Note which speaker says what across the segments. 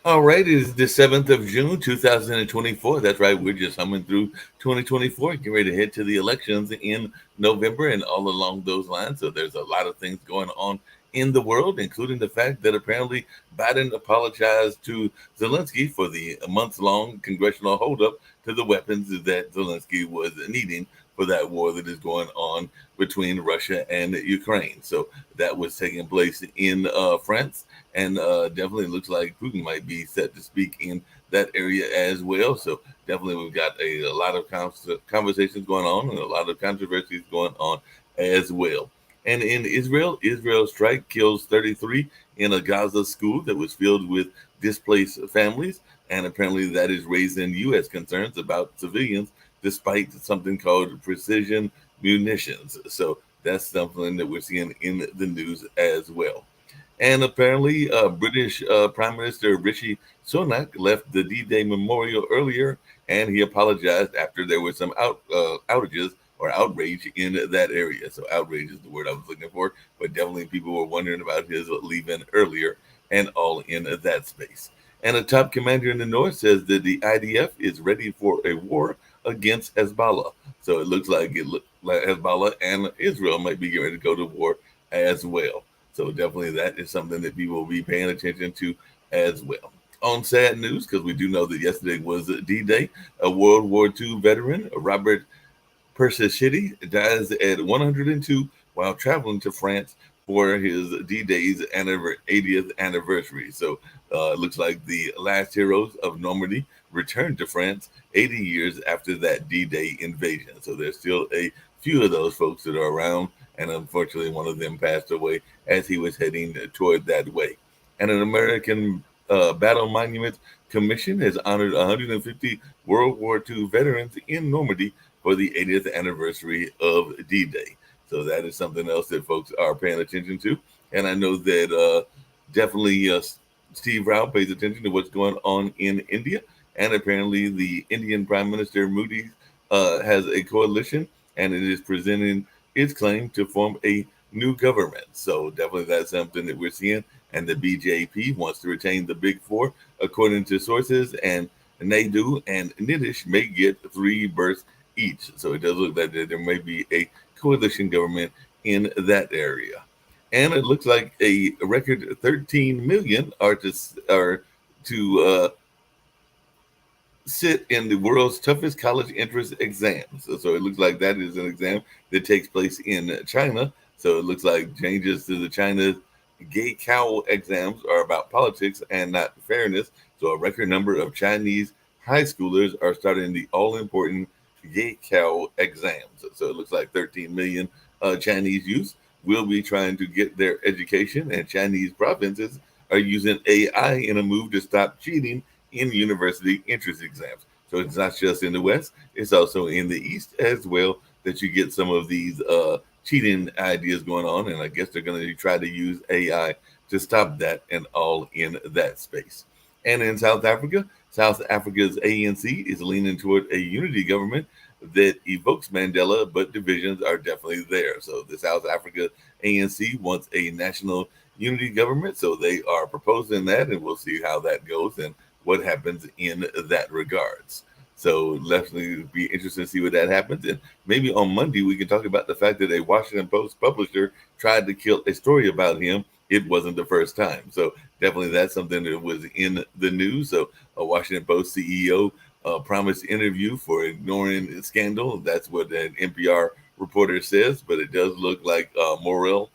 Speaker 1: All right, it is the 7th of June, 2024. That's right, we're just humming through 2024, getting ready to head to the elections in November and all along those lines. So there's a lot of things going on in the world, including the fact that apparently Biden apologized to Zelensky for the months-long congressional holdup to the weapons that Zelensky was needing for that war that is going on between Russia and Ukraine. So that was taking place in France, and definitely looks like Putin might be set to speak in that area as well. So definitely we've got a lot of conversations going on and a lot of controversies going on as well. And in Israel, Israel strike kills 33 in a Gaza school that was filled with displaced families. And apparently that is raising U.S. concerns about civilians despite something called precision munitions. So that's something that we're seeing in the news as well. And apparently, British Prime Minister Rishi Sunak left the D-Day memorial earlier, and he apologized after there were some outages or outrage in that area. So outrage is the word I was looking for, but definitely people were wondering about his leaving earlier and all in that space. And a top commander in the north says that the IDF is ready for a war against Hezbollah. So it looks like Hezbollah and Israel might be getting ready to go to war as well. So definitely that is something that people will be paying attention to as well. On sad news, because we do know that yesterday was D-Day, a World War II veteran, Robert Persichetti, dies at 102 while traveling to France for his D-Day's 80th anniversary. So it looks like the last heroes of Normandy returned to France 80 years after that D-Day invasion. So there's still a few of those folks that are around, and unfortunately one of them passed away as he was heading toward that way. And an American Battle Monument Commission has honored 150 World War II veterans in Normandy for the 80th anniversary of D-Day. So that is something else that folks are paying attention to. And I know that definitely Steve Rao pays attention to what's going on in India. And apparently the Indian Prime Minister Modi has a coalition, and it is presenting its claim to form a new government. So definitely that's something that we're seeing. And the BJP wants to retain the big four, according to sources, and Naidu and Nitish may get 3 berths each. So it does look like there may be a coalition government in that area. And it looks like a record 13 million are to sit in the world's toughest college entrance exams. So it looks like that is an exam that takes place in China. So it looks like changes to the China's Gaokao exams are about politics and not fairness. So a record number of Chinese high schoolers are starting the all-important Gaokao exams. So it looks like 13 million Chinese youth will be trying to get their education, and Chinese provinces are using AI in a move to stop cheating in university entrance exams. So it's not just in the West, it's also in the East as well that you get some of these cheating ideas going on. And I guess they're going to try to use AI to stop that and all in that space. And in South Africa's ANC is leaning toward a unity government that evokes Mandela, but divisions are definitely there. So the South Africa ANC wants a national unity government. So they are proposing that, and we'll see how that goes and what happens in that regards. So definitely be interested to see what that happens. And maybe on Monday we can talk about the fact that a Washington Post publisher tried to kill a story about him. It wasn't the first time. So definitely that's something that was in the news. So a Washington Post CEO promised interview for ignoring the scandal. That's what an NPR reporter says. But it does look like morale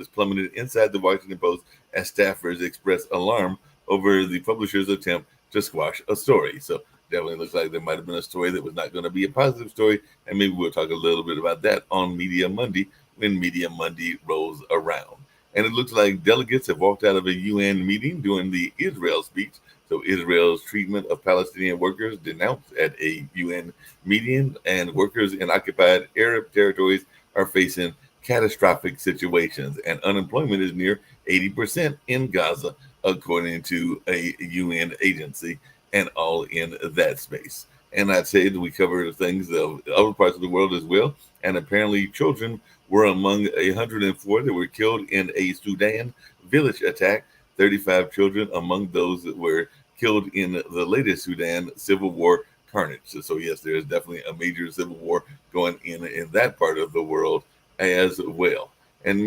Speaker 1: is plummeted inside the Washington Post as staffers express alarm over the publisher's attempt to squash a story. So definitely looks like there might have been a story that was not going to be a positive story, and maybe we'll talk a little bit about that on Media Monday when Media Monday rolls around. And it looks like delegates have walked out of a UN meeting during the Israel speech. So Israel's treatment of Palestinian workers denounced at a UN meeting, and workers in occupied Arab territories are facing catastrophic situations, and unemployment is near 80% in Gaza, according to a UN agency, and all in that space. And I'd say that we cover things of other parts of the world as well. And apparently, children were among 104 that were killed in a Sudan village attack. 35 children among those that were killed in the latest Sudan civil war carnage. So yes, there is definitely a major civil war going in that part of the world as well. And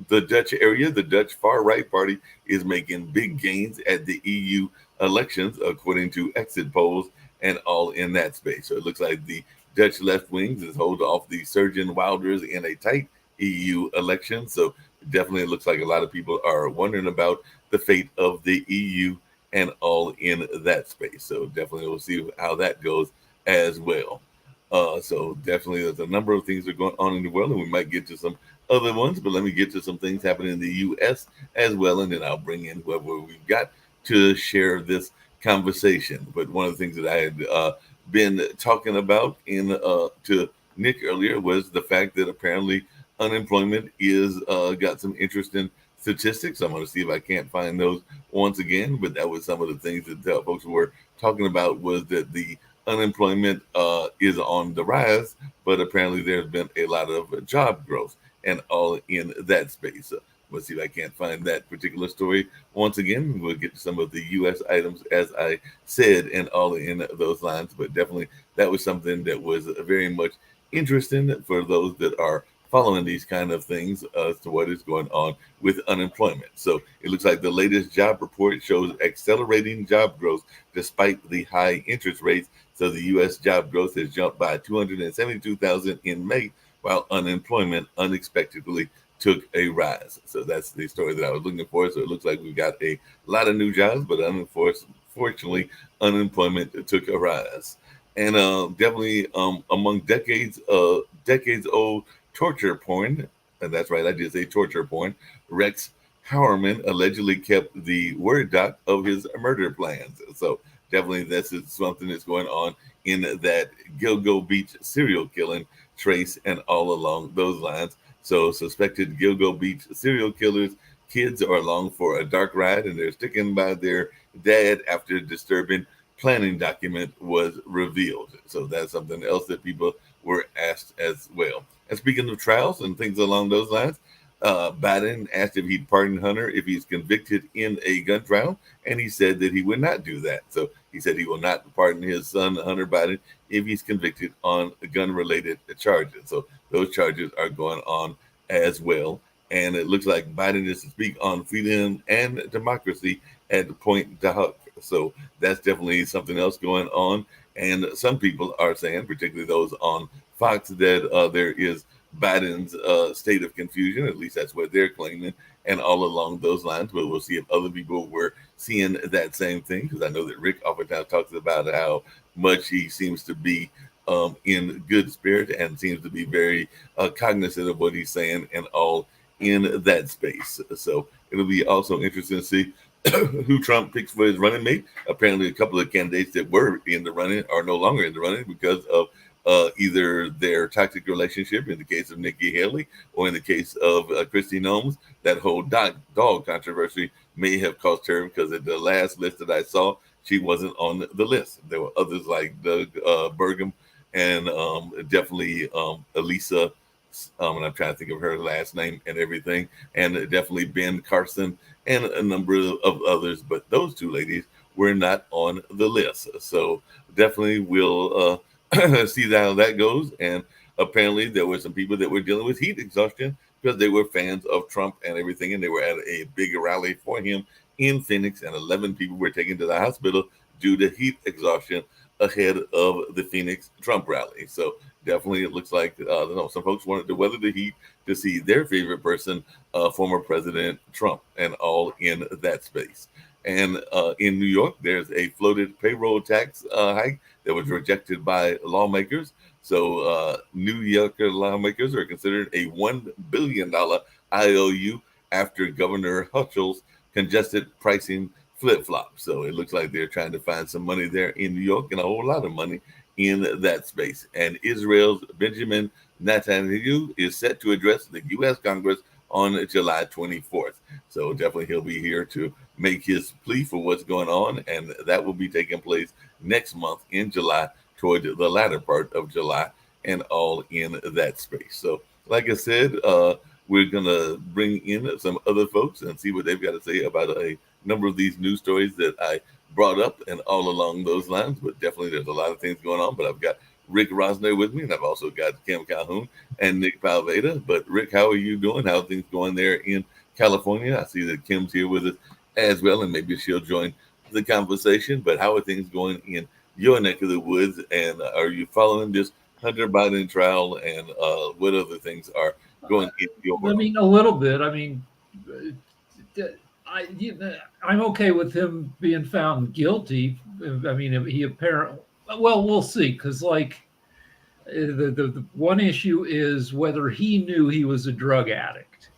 Speaker 1: the Dutch area, the Dutch far right party is making big gains at the EU elections, according to exit polls, and all in that space. So it looks like the Dutch left wings is hold off the Surgeon Wilders in a tight EU election. So definitely it looks like a lot of people are wondering about the fate of the EU and all in that space. So definitely we'll see how that goes as well. So definitely there's a number of things that are going on in the world, and we might get to some other ones, but let me get to some things happening in the U.S. as well, and then I'll bring in whoever we've got to share this conversation. But one of the things that I had been talking about in to Nick earlier was the fact that apparently unemployment is got some interesting statistics. I'm going to see if I can't find those once again, but that was some of the things that folks were talking about was that the unemployment is on the rise, but apparently there's been a lot of job growth and all in that space. Let's see if I can't find that particular story. Once again, we'll get to some of the U.S. items, as I said, and all in those lines. But definitely, that was something that was very much interesting for those that are following these kind of things as to what is going on with unemployment. So it looks like the latest job report shows accelerating job growth despite the high interest rates. So the U.S. job growth has jumped by 272,000 in May, while unemployment unexpectedly took a rise. So that's the story that I was looking for. So it looks like we've got a lot of new jobs, but unfortunately, unemployment took a rise. And definitely among decades old torture porn, and that's right, I did say torture porn, Rex Howerman allegedly kept the Word doc of his murder plans. So definitely this is something that's going on in that Gilgo Beach serial killing trace and all along those lines. So suspected Gilgo Beach serial killers, kids are along for a dark ride, and they're sticking by their dad after a disturbing planning document was revealed. So that's something else that people were asked as well. And speaking of trials and things along those lines, Biden asked if he'd pardon Hunter if he's convicted in a gun trial, and he said that he would not do that. So he said he will not pardon his son, Hunter Biden, if he's convicted on gun-related charges. So those charges are going on as well. And it looks like Biden is to speak on freedom and democracy at Point Dahuk. So that's definitely something else going on. And some people are saying, particularly those on Fox, that there is Biden's state of confusion. At least that's what they're claiming, and all along those lines. But we'll see if other people were seeing that same thing, because I know that Rick oftentimes talks about how much he seems to be in good spirit and seems to be very cognizant of what he's saying and all in that space. So it'll be also interesting to see who Trump picks for his running mate. Apparently, a couple of candidates that were in the running are no longer in the running because of either their toxic relationship in the case of Nikki Haley, or in the case of Kristi Noem. That whole dog controversy may have cost her, because at the last list that I saw, she wasn't on the list. There were others like Doug Burgum and definitely Elisa, and I'm trying to think of her last name and everything, and definitely Ben Carson and a number of others. But those two ladies were not on the list. So definitely we'll see how that goes. And apparently there were some people that were dealing with heat exhaustion because they were fans of Trump and everything, and they were at a big rally for him in Phoenix, and 11 people were taken to the hospital due to heat exhaustion ahead of the Phoenix Trump rally. So definitely it looks like some folks wanted to weather the heat to see their favorite person, former President Trump, and all in that space. And in New York, there's a floated payroll tax hike that was rejected by lawmakers. So New Yorker lawmakers are considering a $1 billion IOU after Governor Hochul's congested pricing flip flop. So it looks like they're trying to find some money there in New York and a whole lot of money in that space. And Israel's Benjamin Netanyahu is set to address the U.S. Congress on July 24th. So definitely he'll be here to make his plea for what's going on. And that will be taking place next month in July, toward the latter part of July, and all in that space. So, like I said, we're going to bring in some other folks and see what they've got to say about a number of these news stories that I brought up and all along those lines. But definitely there's a lot of things going on. But I've got Rick Rosner with me, and I've also got Kim Calhoun and Nick Palveda. But Rick, how are you doing? How are things going there in California? I see that Kim's here with us as well, and maybe she'll join the conversation. But how are things going in your neck of the woods? And are you following this Hunter Biden trial? And what other things are going in your world?
Speaker 2: I mean, a little bit. I mean, I'm okay with him being found guilty. I mean, he apparently, well, we'll see, because like the one issue is whether he knew he was a drug addict.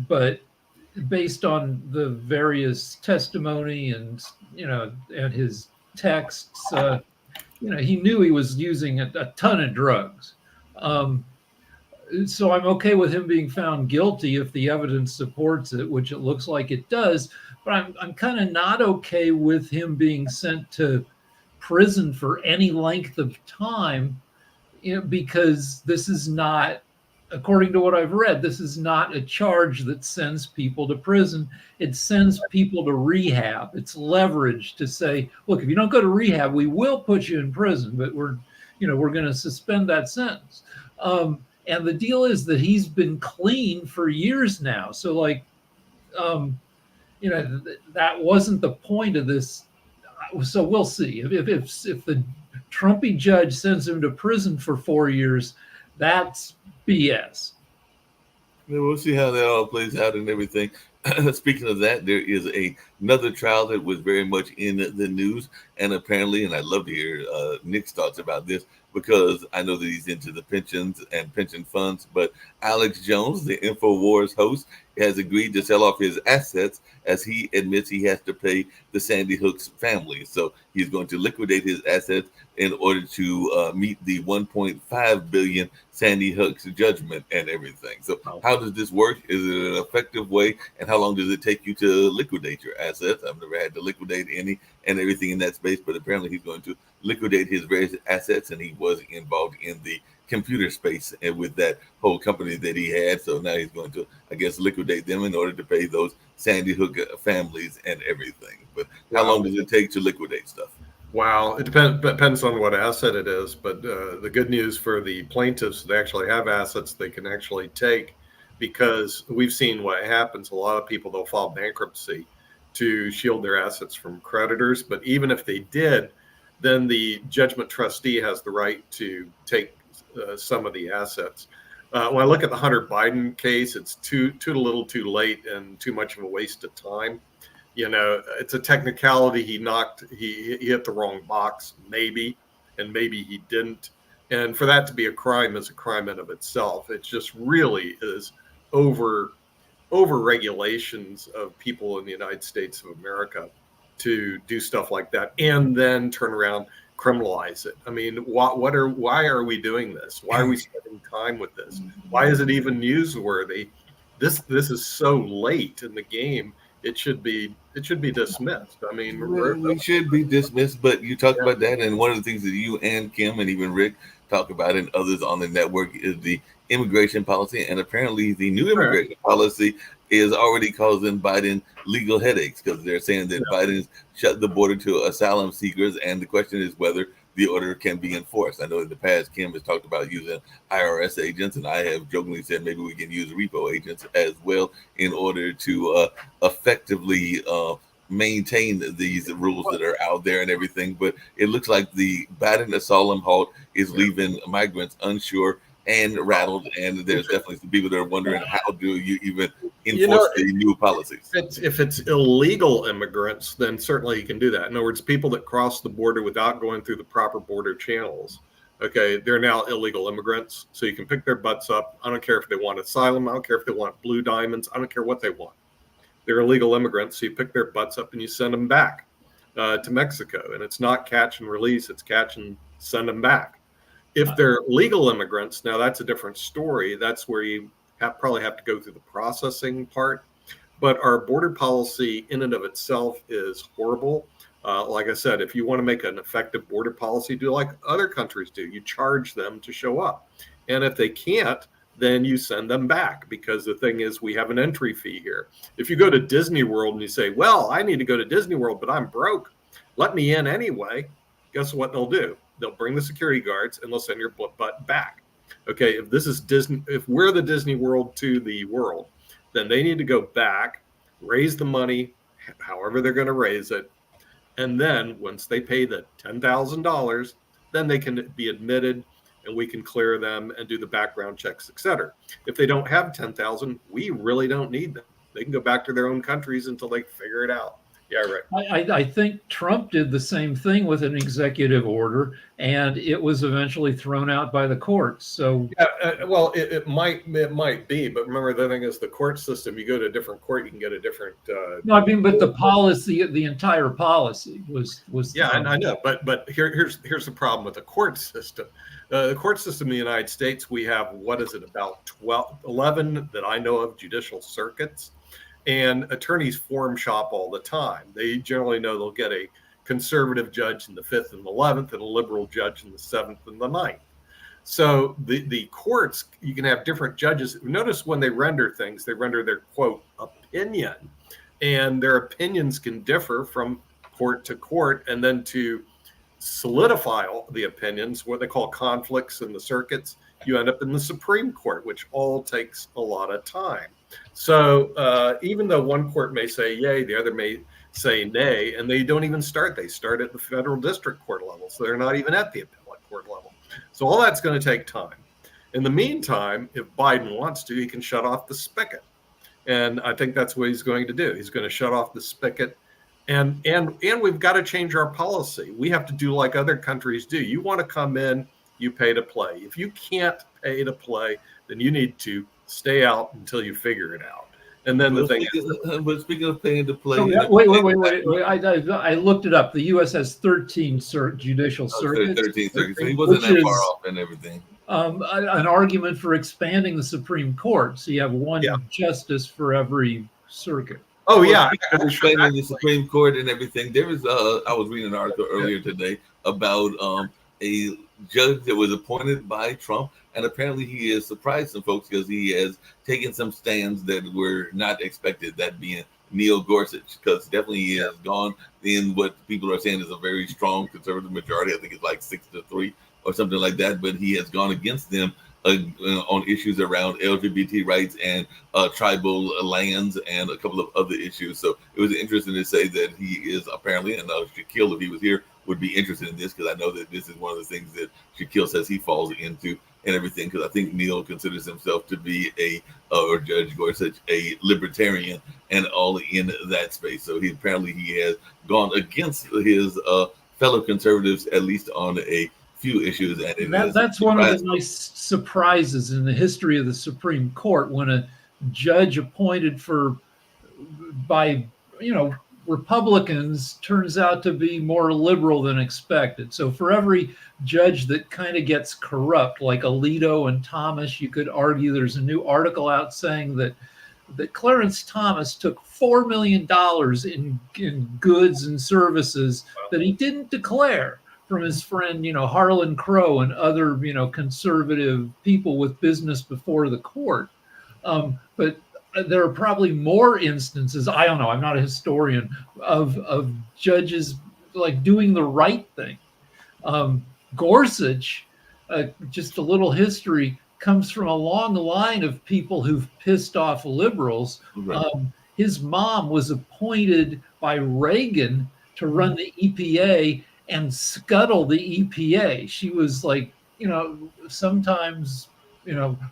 Speaker 2: But based on the various testimony and and his texts, he knew he was using a ton of drugs. So I'm okay with him being found guilty if the evidence supports it, which it looks like it does. But I'm kind of not okay with him being sent to prison for any length of time, because this is not, according to what I've read, this is not a charge that sends people to prison. It sends people to rehab. It's leverage to say, look, if you don't go to rehab, we will put you in prison, but we're going to suspend that sentence. And the deal is that he's been clean for years now. So like, that wasn't the point of this. So we'll see. If the Trumpy judge sends him to prison for 4 years, that's BS.
Speaker 1: We'll see how that all plays out and everything. Speaking of that, there is another trial that was very much in the news, and apparently, and I'd love to hear Nick's thoughts about this, because I know that he's into the pensions and pension funds. But Alex Jones, the InfoWars host, has agreed to sell off his assets as he admits he has to pay the Sandy Hook's family. So he's going to liquidate his assets in order to meet the 1.5 billion Sandy Hook's judgment and everything. So how does this work? Is it an effective way? And how long does it take you to liquidate your assets? I've never had to liquidate any and everything in that space, but apparently he's going to liquidate his various assets, and he was involved in the computer space and with that whole company that he had. So now he's going to, I guess, liquidate them in order to pay those Sandy Hook families and everything. But how long does it take to liquidate stuff?
Speaker 3: Wow, it depends on what asset it is. But the good news for the plaintiffs, they actually have assets they can actually take, because we've seen what happens. A lot of people, they'll file bankruptcy to shield their assets from creditors. But even if they did, then the judgment trustee has the right to take some of the assets. When I look at the Hunter Biden case, it's too little, too late, and too much of a waste of time. It's a technicality. He hit the wrong box, maybe, and maybe he didn't. And for that to be a crime is a crime in of itself. It just really is over regulations of people in the United States of America to do stuff like that and then turn around, criminalize it. I mean, why are we doing this? Why are we spending time with this? Why is it even newsworthy? This is so late in the game. It should be dismissed. I mean,
Speaker 1: we should be dismissed. But you talk about that, and one of the things that you and Kim and even Rick talk about, and others on the network, is the immigration policy. And apparently, the new immigration policy is already causing Biden legal headaches, because they're saying that Biden's shut the border to asylum seekers, and the question is whether the order can be enforced. I know in the past, Kim has talked about using IRS agents, and I have jokingly said maybe we can use repo agents as well in order to effectively maintain these rules that are out there and everything. But it looks like the Biden asylum halt is leaving migrants unsure and rattled. And there's definitely some people that are wondering, how do you even enforce
Speaker 3: You know,
Speaker 1: the new policies?
Speaker 3: if it's illegal immigrants, then certainly you can do that. In other words, people that cross the border without going through the proper border channels, okay, they're now illegal immigrants. So you can pick their butts up. I don't care if they want asylum. I don't care if they want blue diamonds. I don't care what they want. They're illegal immigrants. So you pick their butts up and you send them back to Mexico. And it's not catch and release. It's catch and send them back. If they're legal immigrants, now that's a different story. That's where you probably have to go through the processing part. But our border policy in and of itself is horrible. Like I said, if you want to make an effective border policy, do like other countries do. You charge them to show up. And if they can't, then you send them back, because the thing is, we have an entry fee here. If you go to Disney World and you say, well, I need to go to Disney World, but I'm broke, let me in anyway. Guess what they'll do? They'll bring the security guards and they'll send your butt back. Okay, if this is Disney, if we're the Disney World to the world, then they need to go back, raise the money, however they're going to raise it. And then once they pay the $10,000, then they can be admitted and we can clear them and do the background checks, et cetera. If they don't have 10,000, we really don't need them. They can go back to their own countries until they figure it out. Yeah, right.
Speaker 2: I think Trump did the same thing with an executive order, and it was eventually thrown out by the courts. So,
Speaker 3: well, it might be, but remember, the thing is, the court system. You go to a different court, you can get a different.
Speaker 2: No, I mean, but the policy, the entire policy was.
Speaker 3: Yeah, I know, but here's the problem with the court system. The court system in the United States, we have, what is it, about 11 that I know of judicial circuits. And attorneys form shop all the time. They generally know they'll get a conservative judge in the 5th and the 11th and a liberal judge in the 7th and the 9th. So the courts, you can have different judges. Notice when they render things, they render their, quote, opinion. And their opinions can differ from court to court. And then to solidify all the opinions, what they call conflicts in the circuits, you end up in the Supreme Court, which all takes a lot of time. So even though one court may say yay, the other may say nay, and they don't even start. They start at the federal district court level. So they're not even at the appellate court level. So all that's going to take time. In the meantime, if Biden wants to, he can shut off the spigot. And I think that's what he's going to do. He's going to shut off the spigot. And we've got to change our policy. We have to do like other countries do. You want to come in, you pay to play. If you can't pay to play, then you need to stay out until you figure it out. And then
Speaker 1: but speaking of paying to play,
Speaker 2: wait. I looked it up. The U.S. has 13 judicial circuits.
Speaker 1: 13 circuits. So he wasn't that far off and everything.
Speaker 2: An argument for expanding the Supreme Court. So you have one justice for every circuit.
Speaker 3: Oh, yeah.
Speaker 1: Expanding the Supreme Court and everything. There was, I was reading an article earlier today about a judge that was appointed by Trump. And apparently he has surprised some folks because he has taken some stands that were not expected, that being Neil Gorsuch, because definitely he has gone in what people are saying is a very strong conservative majority. I think it's like 6-3 or something like that. But he has gone against them on issues around LGBT rights and tribal lands and a couple of other issues. So it was interesting to say that he is apparently, and Shaquille, if he was here, would be interested in this, because I know that this is one of the things that Shaquille says he falls into and everything, because I think Neil considers himself to be or Judge Gorsuch, a libertarian and all in that space. So he has gone against his fellow conservatives, at least on a few issues. And
Speaker 2: that's one of the nice surprises in the history of the Supreme Court, when a judge appointed by Republicans turns out to be more liberal than expected. So for every judge that kind of gets corrupt, like Alito and Thomas, you could argue there's a new article out saying that Clarence Thomas took $4 million in goods and services that he didn't declare from his friend, Harlan Crow and other, conservative people with business before the court. But there are probably more instances, I don't know, I'm not a historian, of judges like doing the right thing. Gorsuch, just a little history, comes from a long line of people who've pissed off liberals. Right. His mom was appointed by Reagan to run the EPA and scuttle the EPA. She was like, sometimes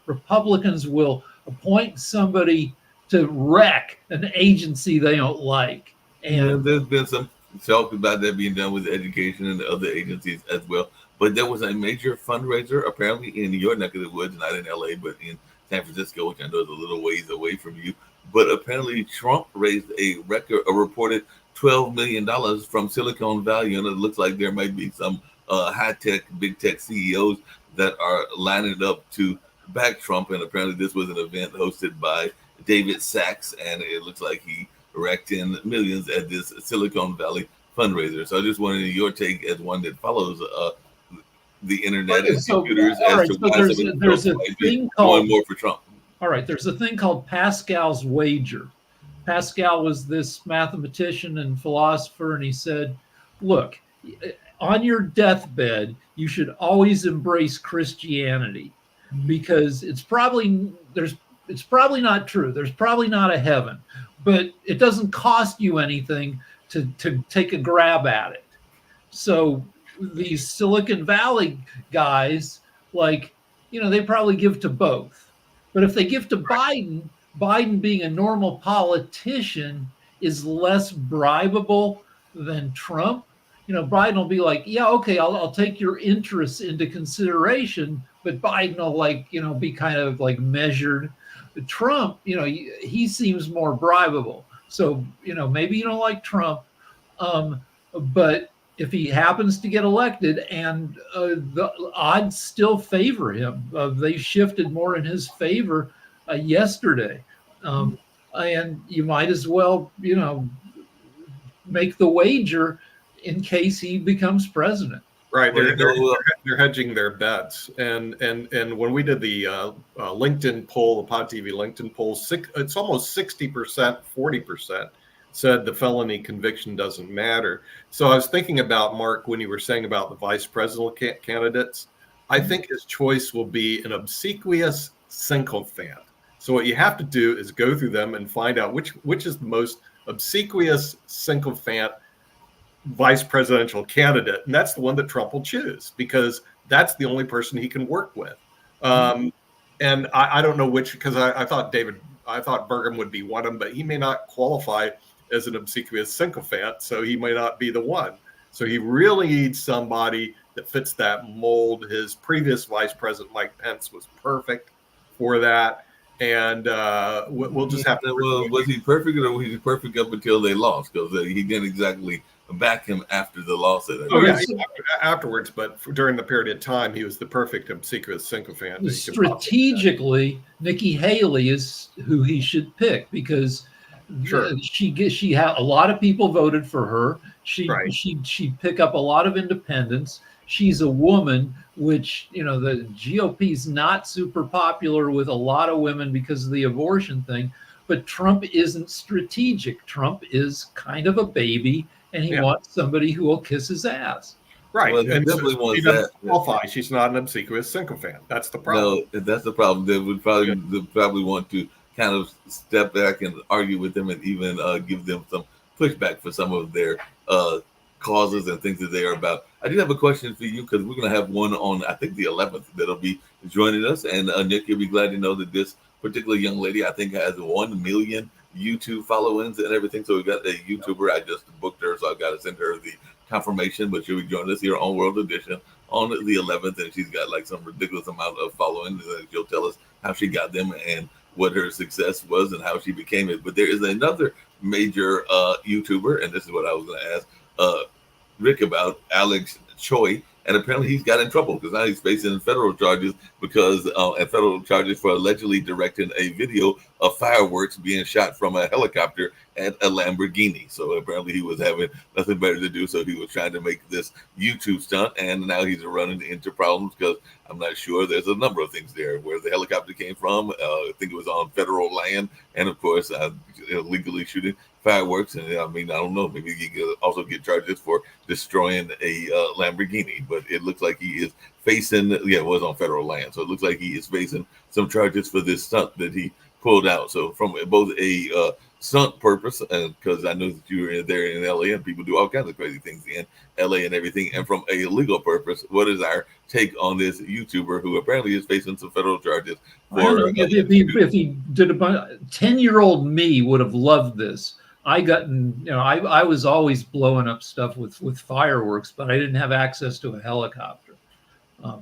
Speaker 2: Republicans will appoint somebody to wreck an agency they don't like. And
Speaker 1: there's been some talk about that being done with education and other agencies as well. But there was a major fundraiser apparently in your neck of the woods, not in LA, but in San Francisco, which I know is a little ways away from you. But apparently Trump raised a reported $12 million from Silicon Valley, and it looks like there might be some high-tech, big-tech CEOs that are lining up to back Trump. And apparently this was an event hosted by David Sachs, and it looks like he racked in millions at this Silicon Valley fundraiser. So I just wanted your take as one that follows the internet and computers as to why
Speaker 2: there's a thing called
Speaker 1: more for Trump.
Speaker 2: All right, there's a thing called Pascal's wager. Pascal was this mathematician and philosopher, and he said, look, on your deathbed, you should always embrace Christianity because it's probably not true. There's probably not a heaven, but it doesn't cost you anything to take a grab at it. So these Silicon Valley guys, they probably give to both. But if they give to Biden being a normal politician is less bribable than Trump. Biden will be like, yeah, okay, I'll take your interests into consideration, but Biden will be kind of measured. Trump, he seems more bribable. So, maybe you don't like Trump, but if he happens to get elected and the odds still favor him, they shifted more in his favor yesterday. And you might as well, make the wager in case he becomes president.
Speaker 3: Right. They're hedging their bets. And when we did the LinkedIn poll, the Pod TV LinkedIn poll, it's almost 60%, 40% said the felony conviction doesn't matter. So I was thinking about, Mark, when you were saying about the vice presidential candidates, I think his choice will be an obsequious sycophant. So what you have to do is go through them and find out which is the most obsequious sycophant vice presidential candidate. And that's the one that Trump will choose because that's the only person he can work with. And I don't know which, because I thought Burgum would be one of them, but he may not qualify as an obsequious sycophant, so he may not be the one. So he really needs somebody that fits that mold. His previous vice president, Mike Pence, was perfect for that. And we'll just have to.
Speaker 1: Well, was he perfect, or was he perfect up until they lost? Because he didn't exactly back him after the loss.
Speaker 3: Afterwards, but during the period of time, he was the perfect obsequious sycophant.
Speaker 2: Strategically, Nikki Haley is who he should pick because she had a lot of people voted for her. She'd pick up a lot of independents. She's a woman, which, the GOP is not super popular with a lot of women because of the abortion thing. But Trump isn't strategic. Trump is kind of a baby, and he wants somebody who will kiss his ass.
Speaker 3: Right.
Speaker 1: Well,
Speaker 3: and
Speaker 1: definitely wants that.
Speaker 3: Qualify. She's not an obsequious sycophant. That's the problem.
Speaker 1: No, that's the problem. They would probably want to kind of step back and argue with them and even give them some pushback for some of their causes and things that they are about. I do have a question for you because we're going to have one on, I think, the 11th that'll be joining us. And Nick, you'll be glad to know that this particular young lady, I think, has 1 million YouTube followings and everything. So we've got a YouTuber. I just booked her, so I've got to send her the confirmation. But she'll be joining us here on World Edition on the 11th. And she's got some ridiculous amount of following. And she'll tell us how she got them and what her success was and how she became it. But there is another major YouTuber, and this is what I was going to ask Rick about, Alex Choi, and apparently he's got in trouble because now he's facing federal charges for allegedly directing a video of fireworks being shot from a helicopter at a Lamborghini. So apparently he was having nothing better to do, so he was trying to make this YouTube stunt, and now he's running into problems because I'm not sure. There's a number of things there where the helicopter came from. I think it was on federal land, and of course illegally shooting fireworks. And I don't know, maybe he could also get charges for destroying a Lamborghini, but it looks like he is facing, it was on federal land, so it looks like he is facing some charges for this stunt that he pulled out. So from both a stunt purpose, because I know that you were there in LA and people do all kinds of crazy things in LA and everything. And from a legal purpose, what is our take on this YouTuber who apparently is facing some federal charges for?
Speaker 2: If he did 10-year-old me would have loved this. I was always blowing up stuff with fireworks, but I didn't have access to a helicopter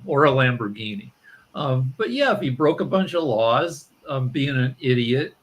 Speaker 2: or a Lamborghini. But yeah, if he broke a bunch of laws, being an idiot,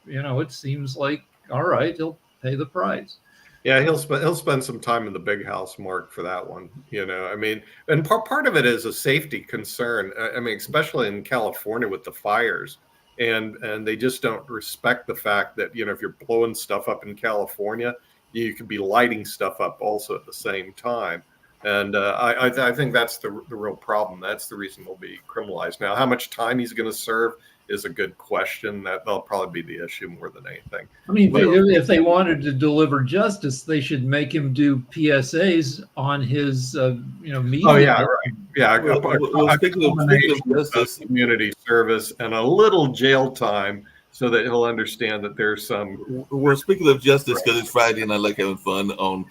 Speaker 2: it seems like, all right, he'll pay the price.
Speaker 3: Yeah, he'll spend some time in the big house, Mark, for that one. I mean, and part of it is a safety concern. I mean, especially in California with the fires, and they just don't respect the fact that if you're blowing stuff up in California, you could be lighting stuff up also at the same time. And I think that's the real problem. That's the reason he'll be criminalized. Now, how much time he's going to serve is a good question. That'll probably be the issue more than anything.
Speaker 2: I mean, if they wanted to deliver justice, they should make him do PSAs on his, media.
Speaker 3: Oh yeah, right. Yeah,
Speaker 1: speaking of justice,
Speaker 3: community service, and a little jail time, so that he'll understand that there's some.
Speaker 1: Well, speaking of justice, because it's Friday and I like having fun on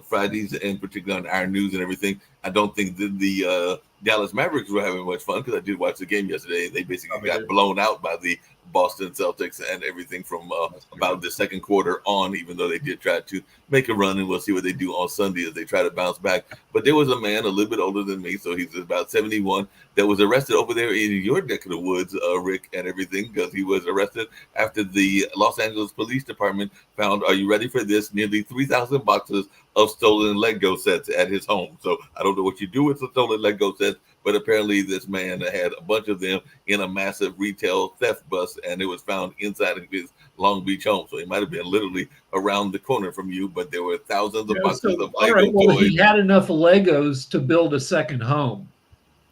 Speaker 1: Fridays, and particularly on our news and everything. I don't think that the Dallas Mavericks were having much fun, because I did watch the game yesterday. They basically got blown out by the Boston Celtics and everything from about the second quarter on, even though they did try to make a run, and we'll see what they do on Sunday as they try to bounce back. But there was a man a little bit older than me, so he's about 71, that was arrested over there in your neck of the woods, Rick, and everything, because he was arrested after the Los Angeles Police Department found, are you ready for this, nearly 3,000 boxes of stolen Lego sets at his home. So I don't know what you do with the stolen Lego sets, but apparently this man had a bunch of them in a massive retail theft bust, and it was found inside of his Long Beach home. So he might have been literally around the corner from you, but there were thousands of boxes of Lego toys.
Speaker 2: He had enough Legos to build a second home.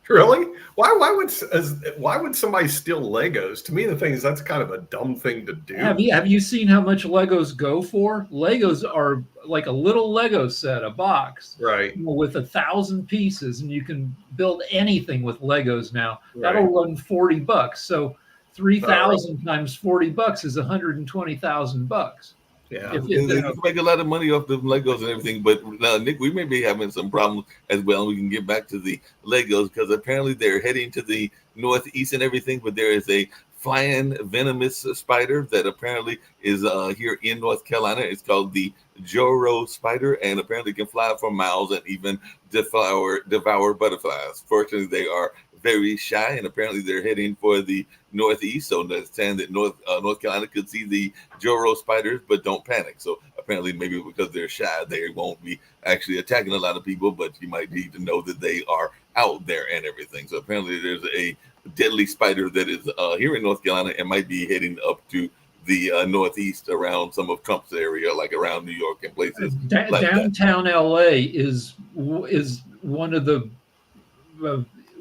Speaker 3: Really? Why would somebody steal Legos? To me, the thing is, that's kind of a dumb thing to do.
Speaker 2: Have you seen how much Legos go for? Legos are like a little Lego set, a box,
Speaker 3: right,
Speaker 2: with 1,000 pieces, and you can build anything with Legos now.
Speaker 3: Right.
Speaker 2: That'll run $40. So 3,000 times $40 is $120,000.
Speaker 3: Yeah,
Speaker 1: you can make a lot of money off the Legos and everything, but Nick, we may be having some problems as well. We can get back to the Legos, because apparently they're heading to the northeast and everything, but there is a flying venomous spider that apparently is here in North Carolina. It's called the Joro spider, and apparently can fly for miles and even devour butterflies. Fortunately, they are very shy, and apparently they're heading for the northeast. So understand that North Carolina could see the Joro spiders, but don't panic. So apparently, maybe because they're shy, they won't be actually attacking a lot of people, but you might need to know that they are out there and everything. So apparently there's a deadly spider that is here in North Carolina and might be heading up to the northeast around some of Trump's area, like around New York and places like
Speaker 2: downtown that. LA is one of the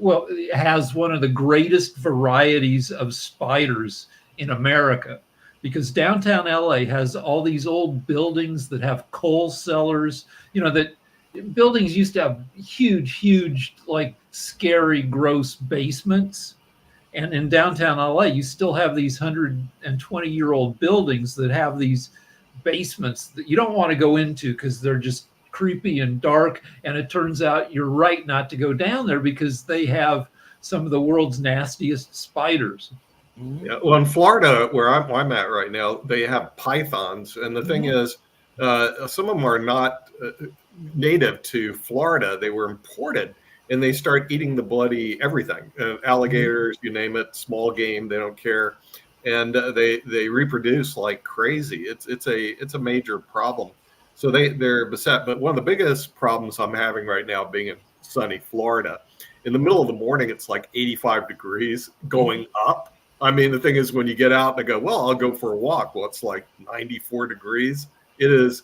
Speaker 2: it has one of the greatest varieties of spiders in America, because downtown LA has all these old buildings that have coal cellars. That buildings used to have huge, like scary, gross basements. And in downtown LA, you still have these 120-year-old buildings that have these basements that you don't want to go into, because they're just creepy and dark. And it turns out you're right not to go down there, because they have some of the world's nastiest spiders.
Speaker 3: Yeah, well, in Florida, where I'm at right now, they have pythons, and the thing is, some of them are not native to Florida. They were imported, and they start eating the bloody everything, alligators, you name it, small game, they don't care, and they reproduce like crazy. It's a major problem. So they're beset. But one of the biggest problems I'm having right now, being in sunny Florida, in the middle of the morning, it's like 85 degrees going up. I mean, the thing is, when you get out and I go, well, I'll go for a walk. Well, it's like 94 degrees. It is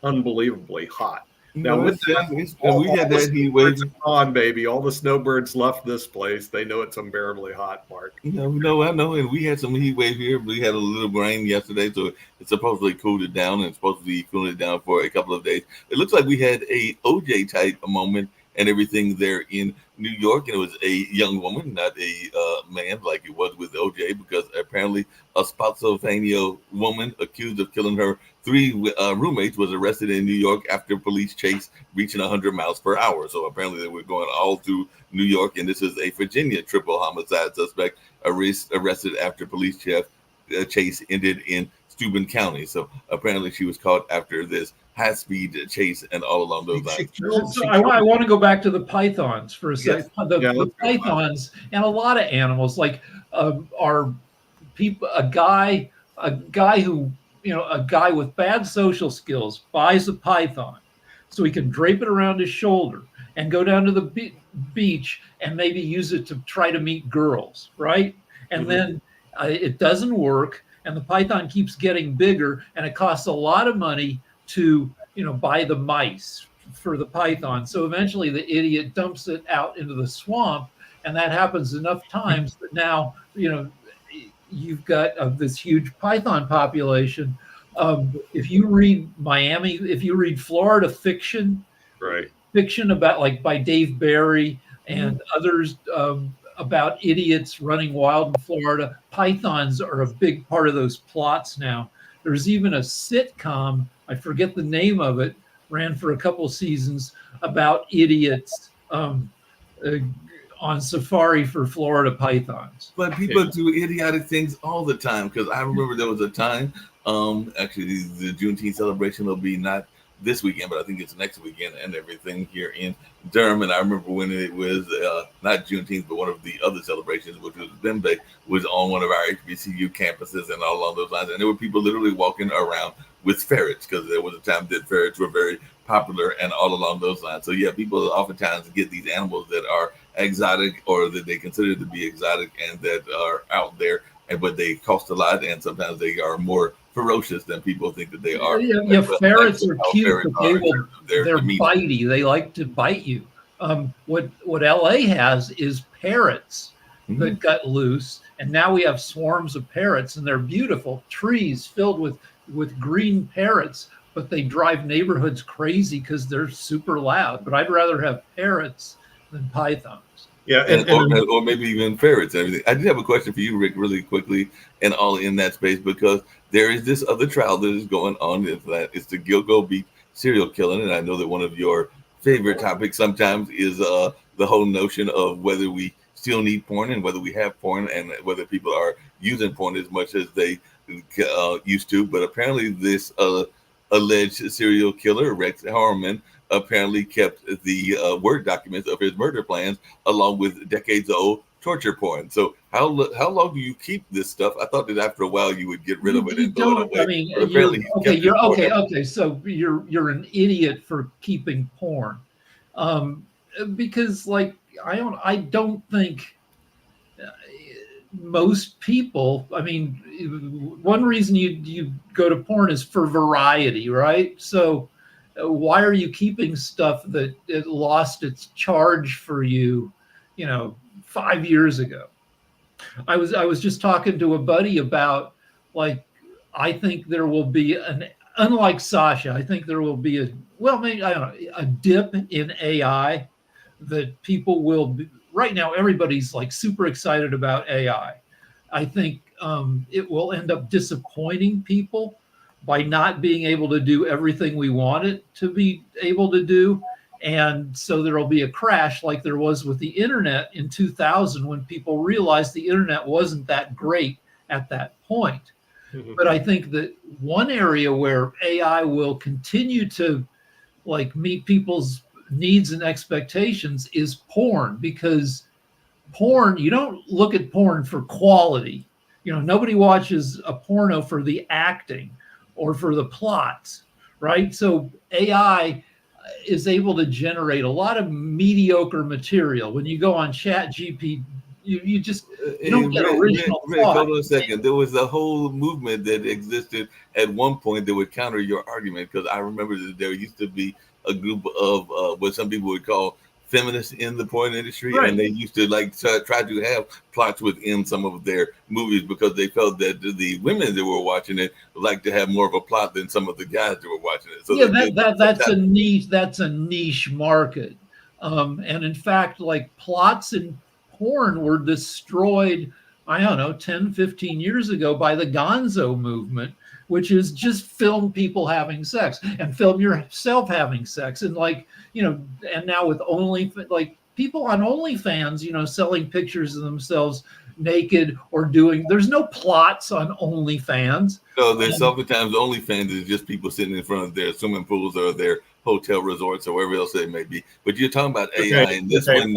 Speaker 3: unbelievably hot. Now, with that, we had that heat wave on, baby. All the snowbirds left this place. They know it's unbearably hot, Mark.
Speaker 1: I know. And we had some heat wave here. We had a little rain yesterday, so it's supposedly cooled it down, and it's supposed to be cooling it down for a couple of days. It looks like we had a OJ type moment and everything there in New York. And it was a young woman, not a man like it was with OJ, because apparently a Spotsylvania woman accused of killing her three roommates was arrested in New York after police chase reaching 100 miles per hour. So apparently they were going all through New York, and this is a Virginia triple homicide suspect arrested after police chase ended in Steuben County. So apparently she was caught after this high-speed chase and all along those lines.
Speaker 2: So I want to go back to the pythons for a second. The pythons and a lot of animals, like are people. A guy who, a guy with bad social skills buys a python so he can drape it around his shoulder and go down to the beach and maybe use it to try to meet girls, right? And then it doesn't work, and the python keeps getting bigger, and it costs a lot of money to buy the mice for the python. So eventually the idiot dumps it out into the swamp, and that happens enough times that now you've got this huge python population. If you read Florida fiction,
Speaker 3: right,
Speaker 2: fiction about, like, by Dave Barry and others, about idiots running wild in Florida, pythons are a big part of those plots now. There's even a sitcom, I forget the name of it, ran for a couple seasons, about idiots on safari for Florida pythons.
Speaker 1: But people do idiotic things all the time, because I remember there was a time, actually the Juneteenth celebration will be not this weekend, but I think it's next weekend and everything here in Durham. And I remember when it was not Juneteenth, but one of the other celebrations, which was Bembe, was on one of our HBCU campuses and all along those lines. And there were people literally walking around with ferrets, because there was a time that ferrets were very popular and all along those lines. So yeah, people oftentimes get these animals that are exotic, or that they consider to be exotic, and that are out there, but they cost a lot, and sometimes they are more ferocious than people think that they are.
Speaker 2: Yeah, ferrets are cute, but they're bitey. They like to bite you. What LA has is parrots that got loose, and now we have swarms of parrots, and they're beautiful trees filled with green parrots, but they drive neighborhoods crazy because they're super loud. But I'd rather have parrots than pythons.
Speaker 1: Yeah, or maybe even ferrets and everything. I did have a question for you, Rick, really quickly, and all in that space, because there is this other trial that is going on. It's the Gilgo Beach serial killing, and I know that one of your favorite topics sometimes is the whole notion of whether we still need porn, and whether we have porn, and whether people are using porn as much as they used to. But apparently this alleged serial killer, Rex Heuermann, apparently kept the Word documents of his murder plans, along with decades-old torture porn. So how long do you keep this stuff? I thought that after a while you would get rid of it and throw it away.
Speaker 2: I mean, okay. So you're an idiot for keeping porn, because, like, I don't think most people. I mean, one reason you go to porn is for variety, right? So why are you keeping stuff that it lost its charge for you, 5 years ago? I was just talking to a buddy about, like, I think there will be unlike Sasha, I think there will be a dip in AI that people will be. Right now, everybody's like super excited about AI. I think it will end up disappointing people by not being able to do everything we want it to be able to do. And so there will be a crash, like there was with the internet in 2000, when people realized the internet wasn't that great at that point. But I think that one area where AI will continue to, like, meet people's needs and expectations is porn, because porn, you don't look at porn for quality. Nobody watches a porno for the acting or for the plots, right? So AI is able to generate a lot of mediocre material. When you go on ChatGPT, you don't get original thought.
Speaker 1: Hold on a second. There was a whole movement that existed at one point that would counter your argument, because I remember that there used to be a group of what some people would call feminists in the porn industry, right. And they used to try to have plots within some of their movies, because they felt that the women that were watching it like to have more of a plot than some of the guys that were watching it. So
Speaker 2: yeah, that's a niche market. And in fact, like plots in porn were destroyed, I don't know, 10, 15 years ago by the Gonzo movement, which is just film people having sex and film yourself having sex. And like, and now with like people on OnlyFans, selling pictures of themselves naked or there's no plots on OnlyFans.
Speaker 1: No, there's sometimes OnlyFans is just people sitting in front of their swimming pools or their hotel resorts or wherever else it may be. But you're talking about AI and this one.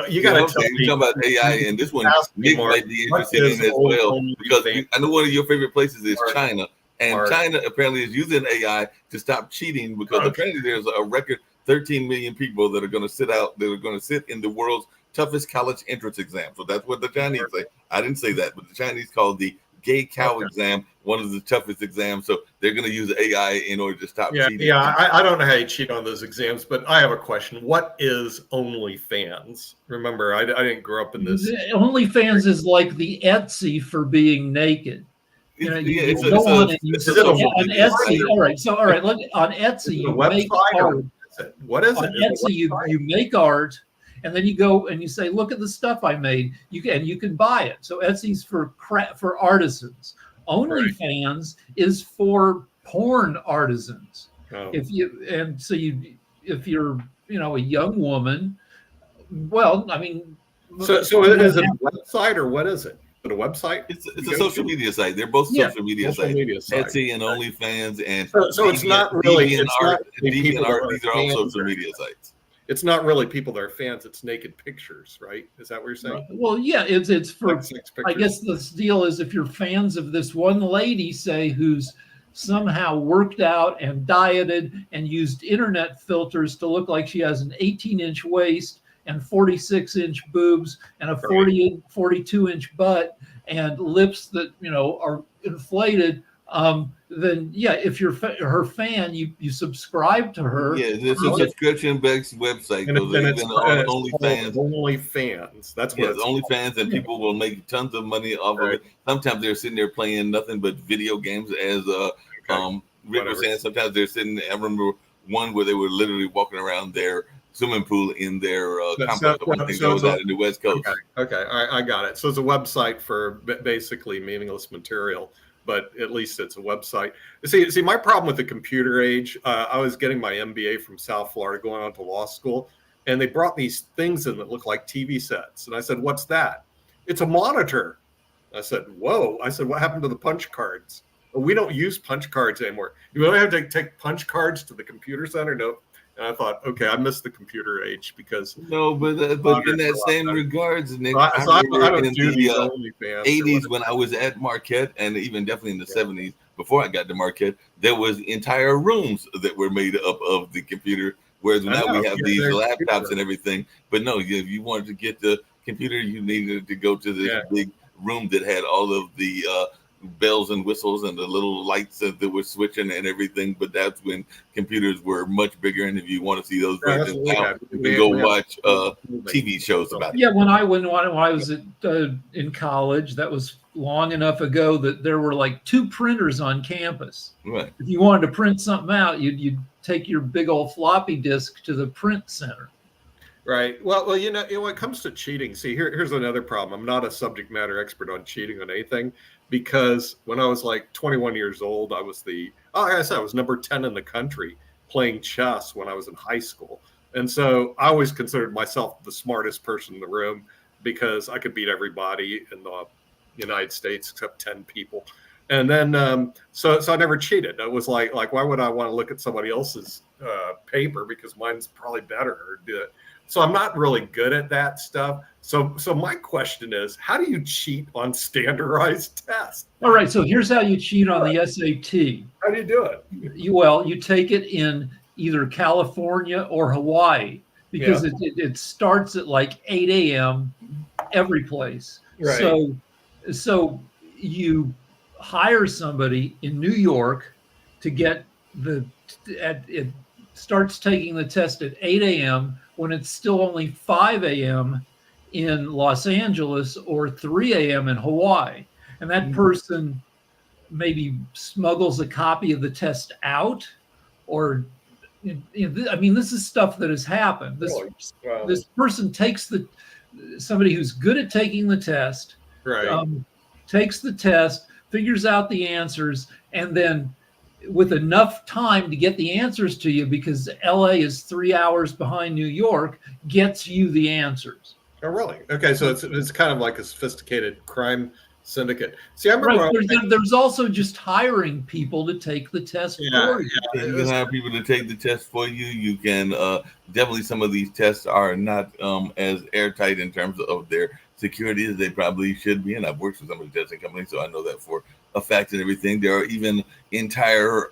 Speaker 3: You got to
Speaker 1: you're talking about AI and this one. Nick might be interested in as well because I know one of your favorite places is China, and China apparently is using AI to stop cheating because apparently there's a record 13 million people that are going to sit in the world's toughest college entrance exam. So that's what the Chinese say. I didn't say that, but the Chinese call the gay cow exam one of the toughest exams. So they're going to use AI in order to stop cheating.
Speaker 3: Yeah, I don't know how you cheat on those exams, but I have a question. What is OnlyFans? Remember, I didn't grow up in this.
Speaker 2: OnlyFans is like the Etsy for being naked. You go on Etsy. All right. Look, on Etsy, you make art.
Speaker 3: What is it?
Speaker 2: On Etsy, you make art. And then you go and you say, "Look at the stuff I made." You can buy it. So Etsy's for artisans. OnlyFans is for porn artisans. Oh. If you're a young woman, well, I mean,
Speaker 3: so is it a website or what is it? Is it a website?
Speaker 1: It's a social media site. They're both social media sites. Etsy and OnlyFans and
Speaker 3: so it's not really
Speaker 1: DeviantArt. These are all social media sites.
Speaker 3: It's not really people that are fans. It's naked pictures, right? Is that what you're saying?
Speaker 2: Well, yeah, it's for. I guess the deal is if you're fans of this one lady, say, who's somehow worked out and dieted and used internet filters to look like she has an 18-inch waist and 46-inch boobs and a 42-inch butt and lips that are inflated. Then if you're her fan, you subscribe to her.
Speaker 1: Yeah, there's a subscription-based website.
Speaker 3: And it's OnlyFans. OnlyFans. That's what it's
Speaker 1: OnlyFans, and people will make tons of money off of it. Sometimes they're sitting there playing nothing but video games, as Rick was saying. Sometimes they're sitting. I remember one where they were literally walking around their swimming pool in their complex. That was out in the West Coast.
Speaker 3: Okay, I got it. So it's a website for basically meaningless material. But at least it's a website. See, my problem with the computer age, I was getting my MBA from South Florida, going on to law school, and they brought these things in that look like TV sets. And I said, "What's that?" "It's a monitor." I said, "Whoa." I said, "What happened to the punch cards?" "Well, we don't use punch cards anymore." "You only have to take punch cards to the computer center?" "No." And I thought, okay, I missed the computer age because
Speaker 1: no, but in that same regards, Nick,
Speaker 3: I don't do the
Speaker 1: 80s when I was at Marquette, and even definitely in the 70s before I got to Marquette, there was entire rooms that were made up of the computer. Whereas now we have these laptops and everything. But no, if you wanted to get the computer, you needed to go to this big room that had all of the bells and whistles and the little lights that were switching and everything. But that's when computers were much bigger, and if you want to see those versions now, you can go watch TV shows about it.
Speaker 2: Yeah, when I was in college, that was long enough ago that there were like 2 printers on campus.
Speaker 1: Right.
Speaker 2: If you wanted to print something out, you'd take your big old floppy disk to the print center.
Speaker 3: Right. Well, when it comes to cheating, see, here's another problem. I'm not a subject matter expert on cheating on anything, because when I was like 21 years old, I was like I said, I was number 10 in the country playing chess when I was in high school. And so I always considered myself the smartest person in the room because I could beat everybody in the United States except 10 people. And then, so I never cheated. It was like, why would I want to look at somebody else's paper because mine's probably better or do it. So I'm not really good at that stuff. So my question is, how do you cheat on standardized tests?
Speaker 2: All right. So here's how you cheat on the SAT.
Speaker 3: How do you do it?
Speaker 2: You take it in either California or Hawaii because it starts at like 8 a.m. every place.
Speaker 3: Right.
Speaker 2: So you hire somebody in New York to get it starts taking the test at 8 a.m. when it's still only 5 a.m. in Los Angeles or 3 a.m. in Hawaii. And that person maybe smuggles a copy of the test out or I mean, this is stuff that has happened.
Speaker 3: Really? Wow.
Speaker 2: This person takes somebody who's good at taking the test,
Speaker 3: Right.
Speaker 2: takes the test, figures out the answers, and then with enough time to get the answers to you, because LA is 3 hours behind New York, gets you the answers.
Speaker 3: Oh, really? Okay, so it's kind of like a sophisticated crime syndicate. See, I remember
Speaker 2: Right. There's also just hiring people to take the test for you.
Speaker 1: You can hire people to take the test for you. You can definitely, some of these tests are not as airtight in terms of their security as they probably should be. And I've worked with some of the testing companies, so I know that for a fact and everything. There are even entire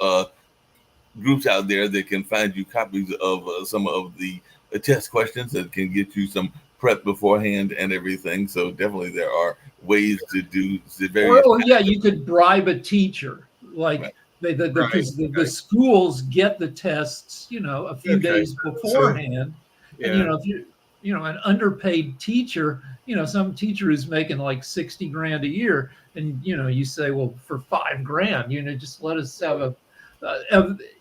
Speaker 1: groups out there that can find you copies of some of the test questions that can get you some prep beforehand and everything. So definitely there are ways to do various.
Speaker 2: Well, yeah, you could bribe a teacher, like
Speaker 1: Right.
Speaker 2: the schools get the tests, a few days beforehand.
Speaker 3: Yeah.
Speaker 2: And if you an underpaid teacher, some teacher is making like 60 grand a year, and you say, well, for $5,000, just let us have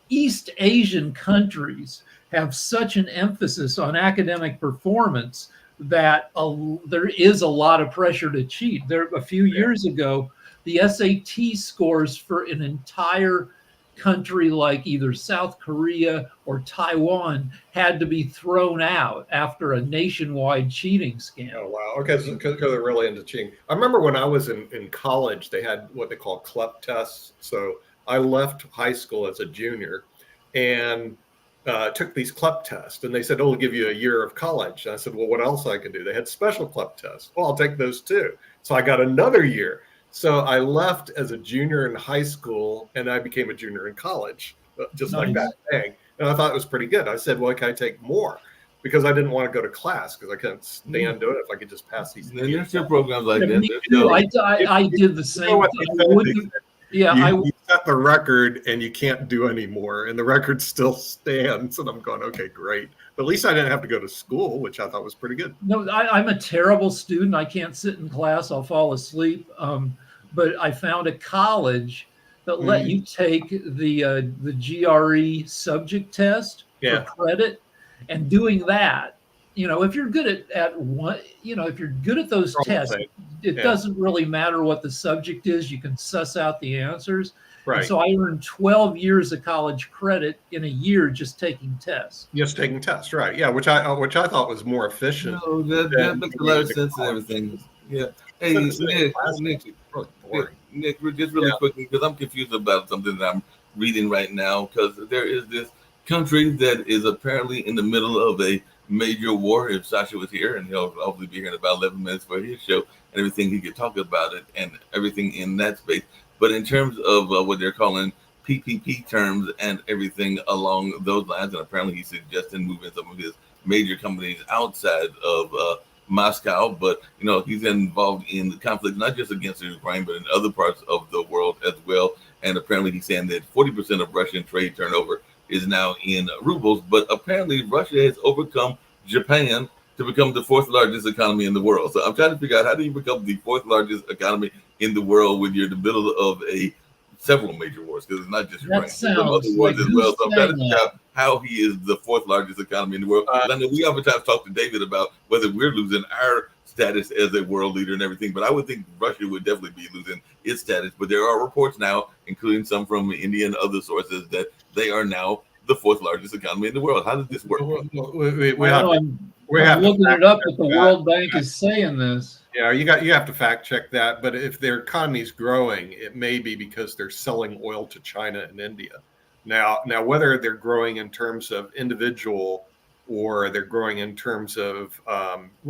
Speaker 2: East Asian countries have such an emphasis on academic performance that there is a lot of pressure to cheat. There, a few years ago, the SAT scores for an entire country like either South Korea or Taiwan had to be thrown out after a nationwide cheating scandal.
Speaker 3: Oh, wow. Okay, so because they're really into cheating. I remember when I was in college, they had what they call CLEP tests. So I left high school as a junior and took these CLEP tests, and they said, we'll give you a year of college. And I said, well, what else I can do? They had special CLEP tests. Well, I'll take those too. So I got another year. So I left as a junior in high school, and I became a junior in college, just like that thing. And I thought it was pretty good. I said, well, can I take more? Because I didn't want to go to class because I couldn't stand doing it if I could just pass these.
Speaker 1: There's still programs like that.
Speaker 2: Me too. I did the same thing.
Speaker 3: You set the record and you can't do anymore, and the record still stands. And I'm going, okay, great. But at least I didn't have to go to school, which I thought was pretty good.
Speaker 2: No, I'm a terrible student. I can't sit in class. I'll fall asleep. But I found a college that let you take the GRE subject test for credit, and doing that, if you're good at one, if you're good at those tests, it doesn't really matter what the subject is. You can suss out the answers. Right. And so I earned 12 years of college credit in a year just taking tests.
Speaker 3: Just taking tests, right? Yeah, which I thought was more efficient.
Speaker 1: No, that makes a lot of sense and everything. Yeah. Hey, Nick, just really quickly, because I'm confused about something that I'm reading right now, because there is this country that is apparently in the middle of a major war. If Sasha was here, and he'll hopefully be here in about 11 minutes for his show and everything, he could talk about it and everything in that space. But in terms of what they're calling PPP terms and everything along those lines, and apparently he's suggesting moving some of his major companies outside of Moscow, but he's involved in the conflict not just against Ukraine, but in other parts of the world as well. And apparently he's saying that 40% of Russian trade turnover is now in rubles, but apparently Russia has overcome Japan to become the fourth largest economy in the world. So I'm trying to figure out, how do you become the fourth largest economy in the world when you're in the middle of several major wars? Because it's not just Ukraine, there's some other wars as well. So I'm trying to figure out how he is the fourth largest economy in the world. I know we oftentimes talk to David about whether we're losing our status as a world leader and everything, but I would think Russia would definitely be losing its status. But there are reports now, including some from India and other sources, that they are now the fourth largest economy in the world. How does this work?
Speaker 2: I'm looking it up, but the World Bank is saying this.
Speaker 3: Yeah, you have to fact check that. But if their economy is growing, it may be because they're selling oil to China and India. Now, whether they're growing in terms of individual or they're growing in terms of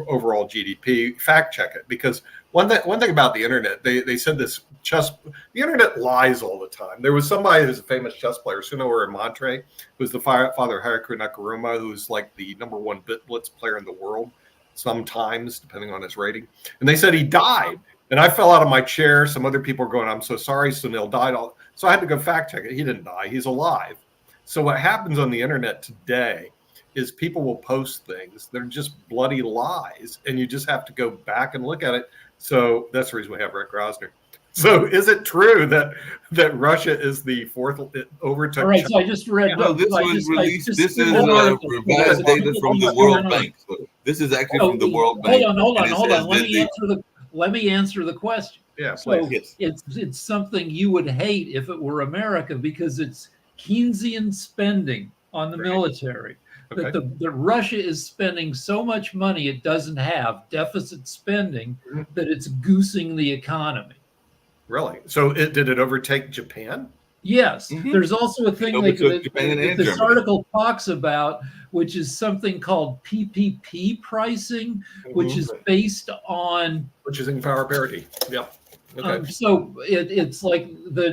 Speaker 3: overall GDP, fact check it. Because one thing about the internet, they said this the internet lies all the time. There was somebody who's a famous chess player, Sunowar Montre, who's the father of Haruka Nakaruma, who's like the #1 blitz player in the world, sometimes, depending on his rating. And they said he died. And I fell out of my chair. Some other people are going, I'm so sorry, Sunil died. So I had to go fact check it. He didn't die. He's alive. So what happens on the internet today is people will post things. They're just bloody lies. And you just have to go back and look at it. So that's the reason we have Rick Rosner. So is it true that Russia is the fourth overtook
Speaker 2: All right,
Speaker 3: China?
Speaker 2: so I just read.
Speaker 1: No, this
Speaker 2: I
Speaker 1: was
Speaker 2: just-
Speaker 1: released.
Speaker 2: just
Speaker 1: This is
Speaker 2: skimmed an article.
Speaker 1: revised data from the World Bank. So this is actually from the World Bank.
Speaker 2: Hold on.
Speaker 1: and it
Speaker 2: Let
Speaker 1: says
Speaker 2: me answer the question.
Speaker 3: Yeah,
Speaker 2: So
Speaker 3: please.
Speaker 1: Yes.
Speaker 2: it's something you would hate if it were America, because it's Keynesian spending on the
Speaker 3: Right.
Speaker 2: military.
Speaker 3: Okay.
Speaker 2: That Russia is spending so much money it doesn't have, deficit spending,
Speaker 3: Mhm.
Speaker 2: that it's goosing the economy.
Speaker 3: Really? So did it overtake Japan?
Speaker 2: Yes,
Speaker 1: Mhm.
Speaker 2: there's also a thing
Speaker 1: overtook Japan and
Speaker 2: this
Speaker 1: Germany.
Speaker 2: article talks about, which is something called PPP pricing, which
Speaker 3: Mhm.
Speaker 2: is based on.
Speaker 3: Purchasing power parity. Yeah. Okay.
Speaker 2: So it's like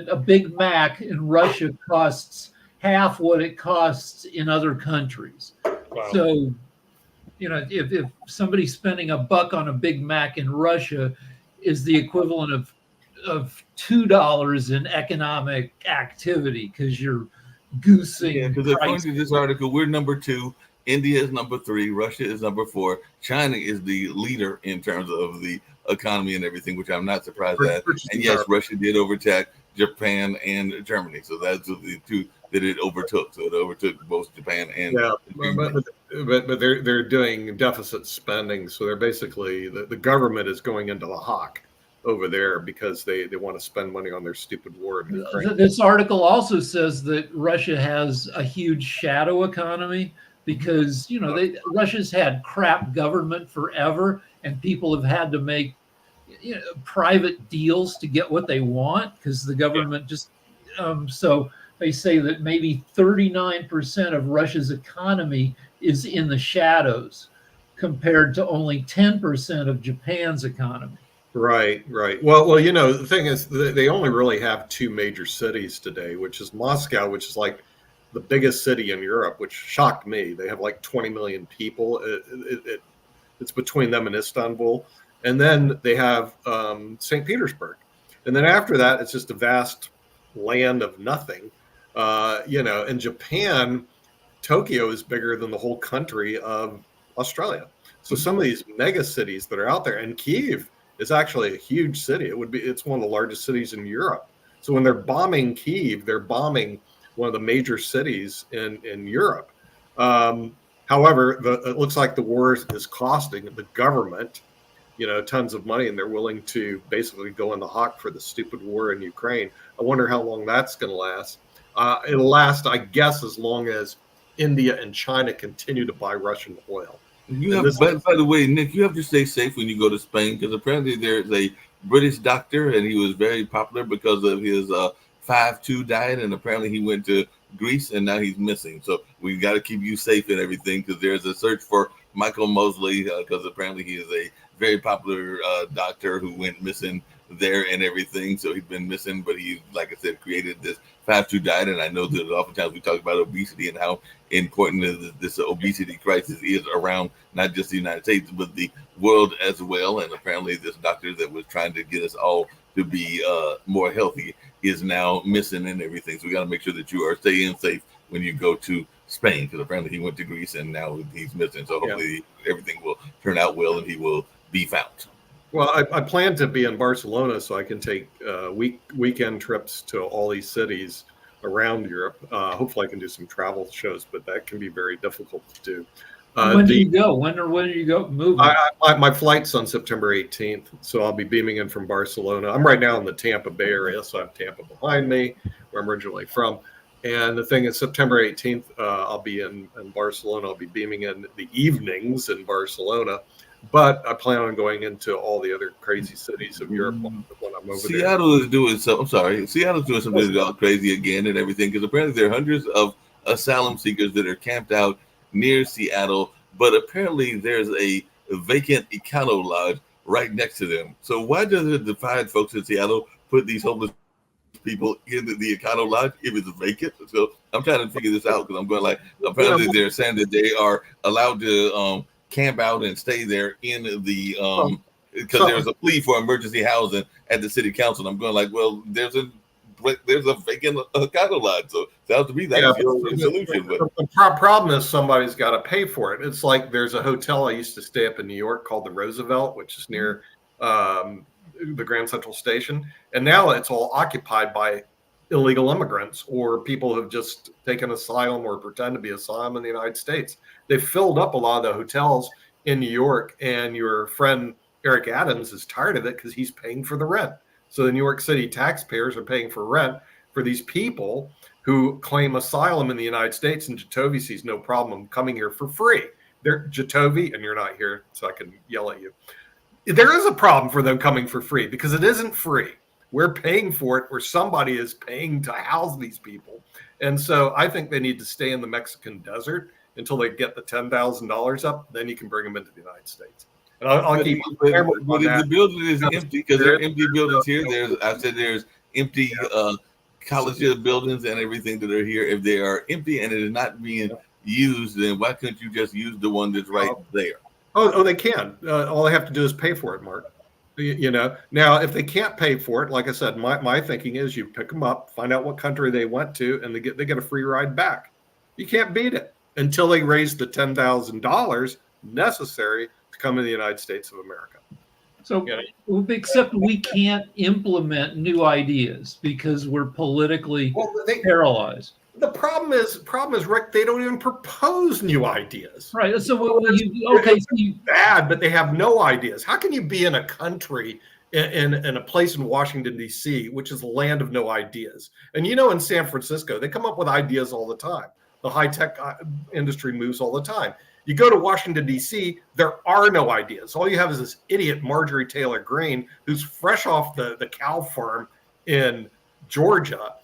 Speaker 2: a Big Mac in Russia costs half what it costs in other countries.
Speaker 3: Wow.
Speaker 2: So, if somebody's spending $1 on a Big Mac in Russia is the equivalent of $2 in economic activity, because you're goosing.
Speaker 1: Yeah, because according to this article, we're number 2. India is number 3. Russia is number 4. China is the leader in terms of the economy and everything, which I'm not surprised at. And yes, Russia did overtake Japan and Germany. So that's the 2 that it overtook. So it overtook both Japan and
Speaker 3: but they're doing deficit spending. So they're basically the government is going into the hawk over there because they want to spend money on their stupid war in Ukraine.
Speaker 2: This article also says that Russia has a huge shadow economy because Russia's had crap government forever, and people have had to make private deals to get what they want because the government just so they say that maybe 39% of Russia's economy is in the shadows compared to only 10% of Japan's economy.
Speaker 3: Right. Well, the thing is, they only really have 2 major cities today, which is Moscow, which is like the biggest city in Europe, which shocked me. They have like 20 million people. It's between them and Istanbul. And then they have St. Petersburg. And then after that, it's just a vast land of nothing. In Japan, Tokyo is bigger than the whole country of Australia. So some of these mega cities that are out there, and Kyiv is actually a huge city. It's one of the largest cities in Europe. So when they're bombing Kyiv, they're bombing one of the major cities in Europe. However, it looks like the war is costing the government, tons of money, and they're willing to basically go in the hawk for the stupid war in Ukraine. I wonder how long that's going to last. It'll last, I guess, as long as India and China continue to buy Russian oil.
Speaker 1: By the way, Nick, you have to stay safe when you go to Spain, because apparently there's a British doctor, and he was very popular because of his 5-2 diet, and apparently he went to Greece, and now he's missing. So we got to keep you safe and everything, because there's a search for Michael Mosley, because apparently he is a very popular doctor who went missing there and everything. So he's been missing, but he, like I said, created this 5-2 diet. And I know that oftentimes we talk about obesity and how important this obesity crisis is around not just the United States, but the world as well. And apparently this doctor that was trying to get us all to be more healthy is now missing and everything. So we got to make sure that you are staying safe when you go to Spain, because apparently he went to Greece and now he's missing. So hopefully everything will turn out well and he will be found.
Speaker 3: Well, I plan to be in Barcelona, so I can take weekend trips to all these cities around Europe. Hopefully I can do some travel shows, but that can be very difficult to do.
Speaker 2: When do you go? When do you go? Move.
Speaker 3: My flight's on September 18th, so I'll be beaming in from Barcelona. I'm right now in the Tampa Bay area, so I have Tampa behind me, where I'm originally from. And the thing is, September 18th, I'll be in Barcelona. I'll be beaming in the evenings in Barcelona. But I plan on going into all the other crazy cities of Europe when I'm over there.
Speaker 1: Seattle is doing so. I'm sorry. Seattle's doing something that's all crazy again and everything, because apparently there are hundreds of asylum seekers that are camped out near Seattle, but apparently there's a vacant Econo Lodge right next to them. So why does the fine folks in Seattle put these homeless people in the Econo Lodge if it's vacant? So I'm trying to figure this out, because I'm going like, apparently they're saying that they are allowed to camp out and stay there in the because there's a plea for emergency housing at the city council. And I'm going like, well, there's a vacant Econo Lodge, so it sounds to me that's the solution. But
Speaker 3: the problem is somebody's got to pay for it. It's like there's a hotel I used to stay up in New York called the Roosevelt, which is near the Grand Central Station, and now it's all occupied by illegal immigrants or people who have just taken asylum or pretend to be asylum in the United States. They've filled up a lot of the hotels in New York, and your friend Eric Adams is tired of it because he's paying for the rent. So the New York City taxpayers are paying for rent for these people who claim asylum in the United States, and Jatovy sees no problem coming here for free. Jatovy, and you're not here, so I can yell at you. There is a problem for them coming for free because it isn't free. We're paying for it, or somebody is paying to house these people. And so I think they need to stay in the Mexican desert until they get the $10,000 up. Then you can bring them into the United States. And I'll keep.
Speaker 1: But if the building is empty, because there are empty buildings here. There's empty college buildings and everything that are here. If they are empty and it is not being used, then why couldn't you just use the one that's right there?
Speaker 3: Oh, they can. All they have to do is pay for it, Mark. You know, now if they can't pay for it, like I said, my thinking is you pick them up, find out what country they went to, and they get a free ride back. You can't beat it until they raise the $10,000 necessary to come in the United States of America.
Speaker 2: So, except we can't implement new ideas because we're politically paralyzed.
Speaker 3: The problem is, Rick, they don't even propose new ideas.
Speaker 2: Right. So,
Speaker 3: bad, but they have no ideas. How can you be in a country, in a place in Washington, D.C., which is a land of no ideas? And in San Francisco, they come up with ideas all the time. The high-tech industry moves all the time. You go to Washington, D.C., there are no ideas. All you have is this idiot Marjorie Taylor Greene, who's fresh off the cow farm in Georgia,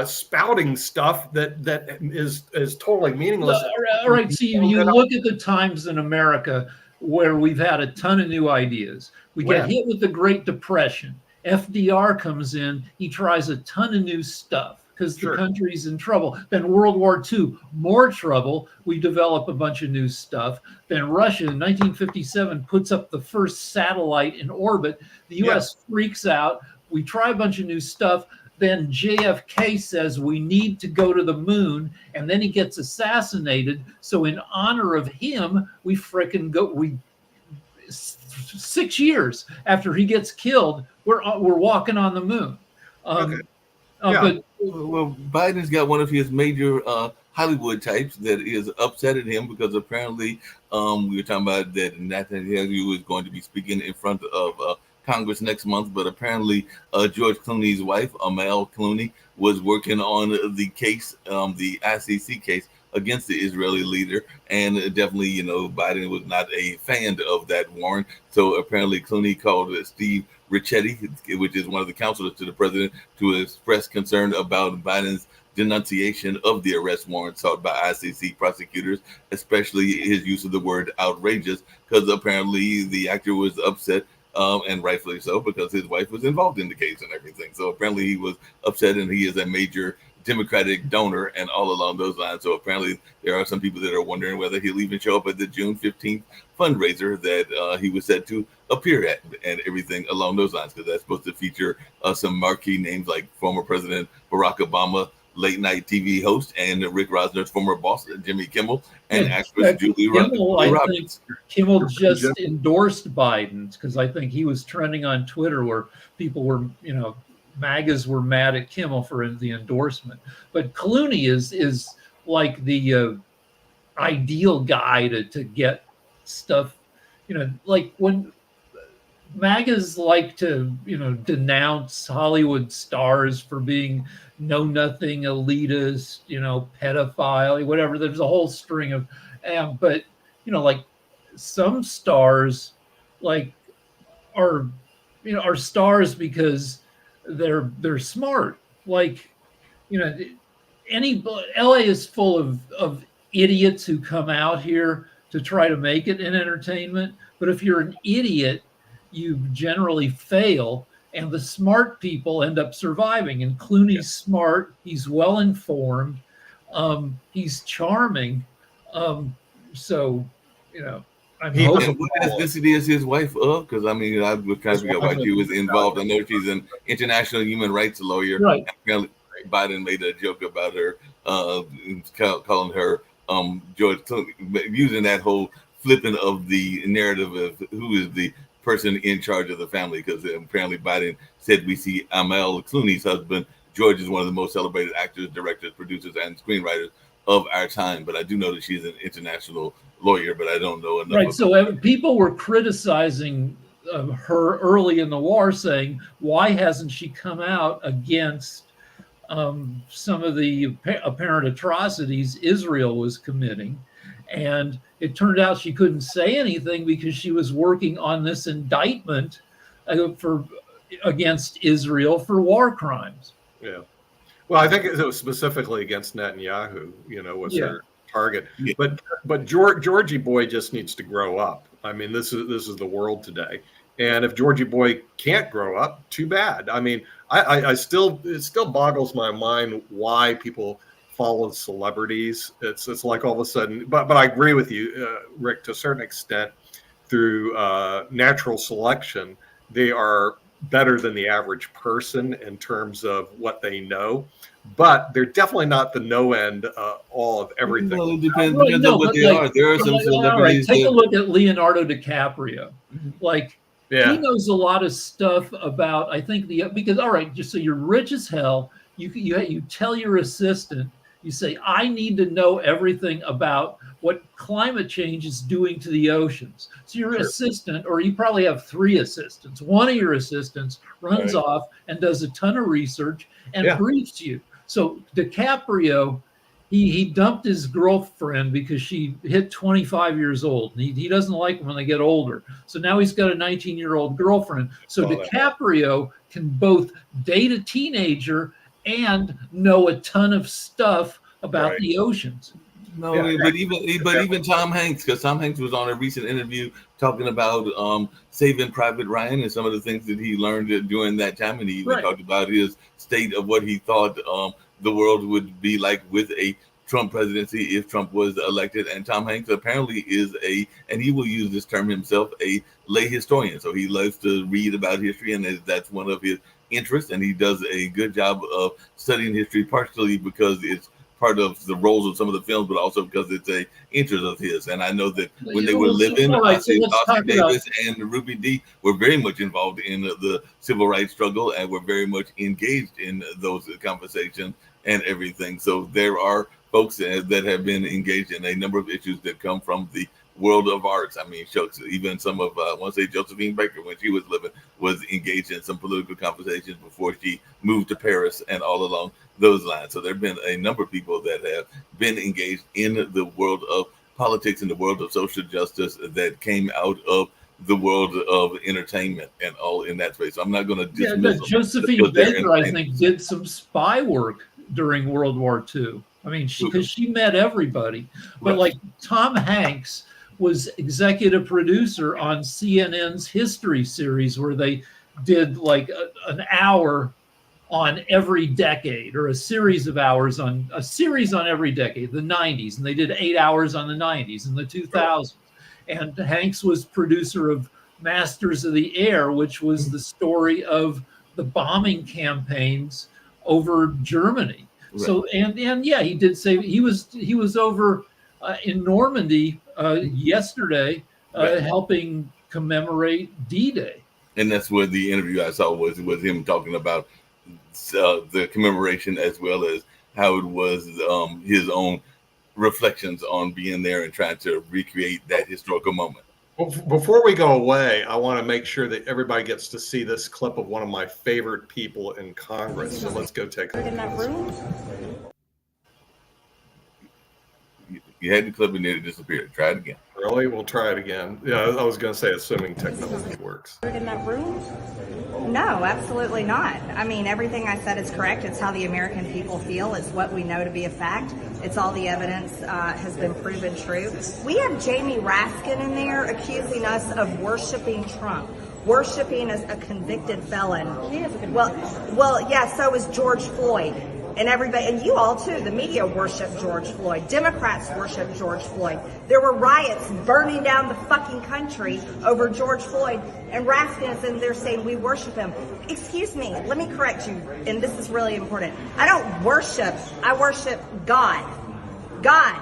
Speaker 3: spouting stuff that is totally meaningless.
Speaker 2: All right. So you look at the times in America where we've had a ton of new ideas. We get hit with the Great Depression. FDR comes in. He tries a ton of new stuff because the country's in trouble. Then World War II, more trouble. We develop a bunch of new stuff. Then Russia in 1957 puts up the first satellite in orbit. The U.S. freaks out. We try a bunch of new stuff. Then JFK says we need to go to the moon, and then he gets assassinated. So in honor of him, we frickin' go. 6 years after he gets killed, we're walking on the moon. But
Speaker 1: Biden's got one of his major Hollywood types that is upset at him because apparently we were talking about that Netanyahu is going to be speaking in front of Congress next month, but apparently George Clooney's wife, Amal Clooney, was working on the case, the ICC case against the Israeli leader, and definitely, Biden was not a fan of that warrant. So apparently Clooney called Steve Ricchetti, which is one of the counselors to the president, to express concern about Biden's denunciation of the arrest warrant sought by ICC prosecutors, especially his use of the word outrageous, because apparently the actor was upset, and rightfully so, because his wife was involved in the case and everything. So apparently he was upset, and he is a major Democratic donor and all along those lines. So apparently there are some people that are wondering whether he'll even show up at the June 15th fundraiser that he was set to appear at and everything along those lines, because that's supposed to feature some marquee names like former President Barack Obama, late night TV host, and Rick Rosner's former boss, Jimmy Kimmel, and actress Julie Roberts.
Speaker 2: Kimmel just endorsed Biden because I think he was trending on Twitter where people were, MAGAs were mad at Kimmel for the endorsement. But Clooney is like the ideal guy to get stuff, like when MAGAs like to, denounce Hollywood stars for being know-nothing, elitist, pedophile, whatever. There's a whole string of, but, like some stars are stars because they're smart. Like, LA is full of idiots who come out here to try to make it in entertainment. But if you're an idiot, you generally fail, and the smart people end up surviving. And Clooney's smart. He's well informed. He's charming. So, I'm hoping.
Speaker 1: What ethnicity is his wife of? Because I was trying to figure out why she was involved. I know she's an international human rights lawyer.
Speaker 2: Right.
Speaker 1: Apparently, Biden made a joke about her, calling her George Clooney, using that whole flipping of the narrative of who is the person in charge of the family, because apparently Biden said we see Amal Clooney's husband, George, is one of the most celebrated actors, directors, producers, and screenwriters of our time. But I do know that she's an international lawyer, but I don't know enough.
Speaker 2: Right. So people were criticizing her early in the war, saying, why hasn't she come out against some of the apparent atrocities Israel was committing? And it turned out she couldn't say anything because she was working on this indictment against Israel for war crimes.
Speaker 3: Yeah. Well, I think it was specifically against Netanyahu, was her target.
Speaker 1: Yeah.
Speaker 3: But Georgie Boy just needs to grow up. I mean, this is the world today. And if Georgie Boy can't grow up, too bad. I mean, it still boggles my mind why people follow celebrities. It's like all of a sudden, but I agree with you, Rick, to a certain extent, through natural selection, they are better than the average person in terms of what they know. But they're definitely not the no end all of everything.
Speaker 1: Well, it depends on what they are. There are some celebrities.
Speaker 2: Take a look at Leonardo DiCaprio. He knows a lot of stuff about, I think, because just so you're rich as hell, you tell your assistant, you say, I need to know everything about what climate change is doing to the oceans. So your assistant, or you probably have 3 assistants, one of your assistants runs off and does a ton of research and briefs you. So DiCaprio, he dumped his girlfriend because she hit 25 years old. And he doesn't like them when they get older. So now he's got a 19-year-old girlfriend. So DiCaprio can both date a teenager and know a ton of stuff about the oceans.
Speaker 1: No, but even Tom Hanks, because Tom Hanks was on a recent interview talking about Saving Private Ryan and some of the things that he learned during that time, and he even talked about his state of what he thought the world would be like with a Trump presidency if Trump was elected. And Tom Hanks apparently is and he will use this term himself, a lay historian. So he loves to read about history, and that's one of his interests. And he does a good job of studying history, partially because it's part of the roles of some of the films, but also because it's a interest of his. And I know that when they were living, Ossie Davis and Ruby Dee were very much involved in the civil rights struggle and were very much engaged in those conversations and everything. So there are folks that have been engaged in a number of issues that come from the world of arts. I mean, shucks, even some of, I want to say Josephine Baker, when she was living, was engaged in some political conversations before she moved to Paris and all along those lines. So there have been a number of people that have been engaged in the world of politics and the world of social justice that came out of the world of entertainment and all in that space. So I'm not going to dismiss them.
Speaker 2: Josephine Baker, I think, did some spy work during World War II. I mean, because she met everybody. But like Tom Hanks was executive producer on CNN's History series, where they did like an hour on every decade, or a series of hours on every decade, the 90s, and they did 8 hours on the 90s and the 2000s. And Hanks was producer of Masters of the Air, which was the story of the bombing campaigns over Germany. Right. So and he did say he was over in Normandy yesterday, helping commemorate D-Day.
Speaker 1: And that's where the interview I saw was him talking about the commemoration, as well as how it was his own reflections on being there and trying to recreate that historical moment.
Speaker 3: Well, before we go away, I want to make sure that everybody gets to see this clip of one of my favorite people in Congress. So let's go take a look. In that room?
Speaker 1: You had the clip and then it disappeared. Try it again.
Speaker 3: Really? We'll try it again. Yeah, I was going to say, assuming technology works.
Speaker 4: In that room? No, absolutely not. I mean, everything I said is correct. It's how the American people feel. It's what we know to be a fact. It's all the evidence has been proven true. We have Jamie Raskin in there accusing us of worshiping Trump, worshiping as a convicted felon. Well, yeah, so is George Floyd. And everybody, and you all too, the media worship George Floyd. Democrats worship George Floyd. There were riots burning down the fucking country over George Floyd. And Raskin is in there saying we worship him. Excuse me, let me correct you, and this is really important. I don't worship, I worship God. God.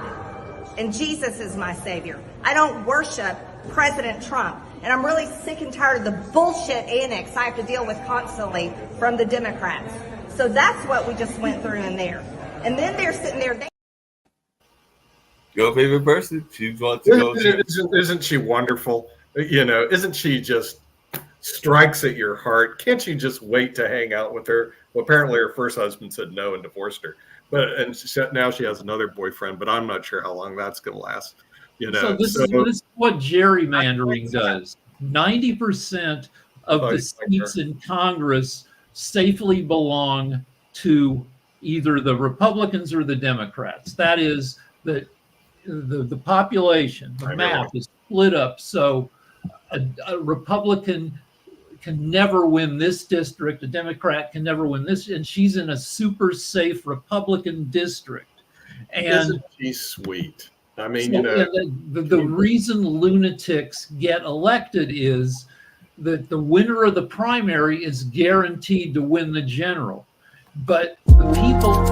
Speaker 4: And Jesus is my savior. I don't worship President Trump. And I'm really sick and tired of the bullshit annex I have to deal with constantly from the Democrats. So that's what we just went through in there. And then they're sitting there.
Speaker 1: Your favorite person? She wants to go.
Speaker 3: Isn't she wonderful? You know, isn't she just strikes at your heart? Can't you just wait to hang out with her? Well, apparently her first husband said no and divorced her. Now she has another boyfriend, but I'm not sure how long that's going to last. You know,
Speaker 2: so this is what gerrymandering does. 90% of the seats in Congress safely belong to either the Republicans or the Democrats. That is the population, the map is split up. So a Republican can never win this district, a Democrat can never win this, and she's in a super safe Republican district. And
Speaker 3: isn't she sweet? I mean,
Speaker 2: so, the reason lunatics get elected is that the winner of the primary is guaranteed to win the general. But the people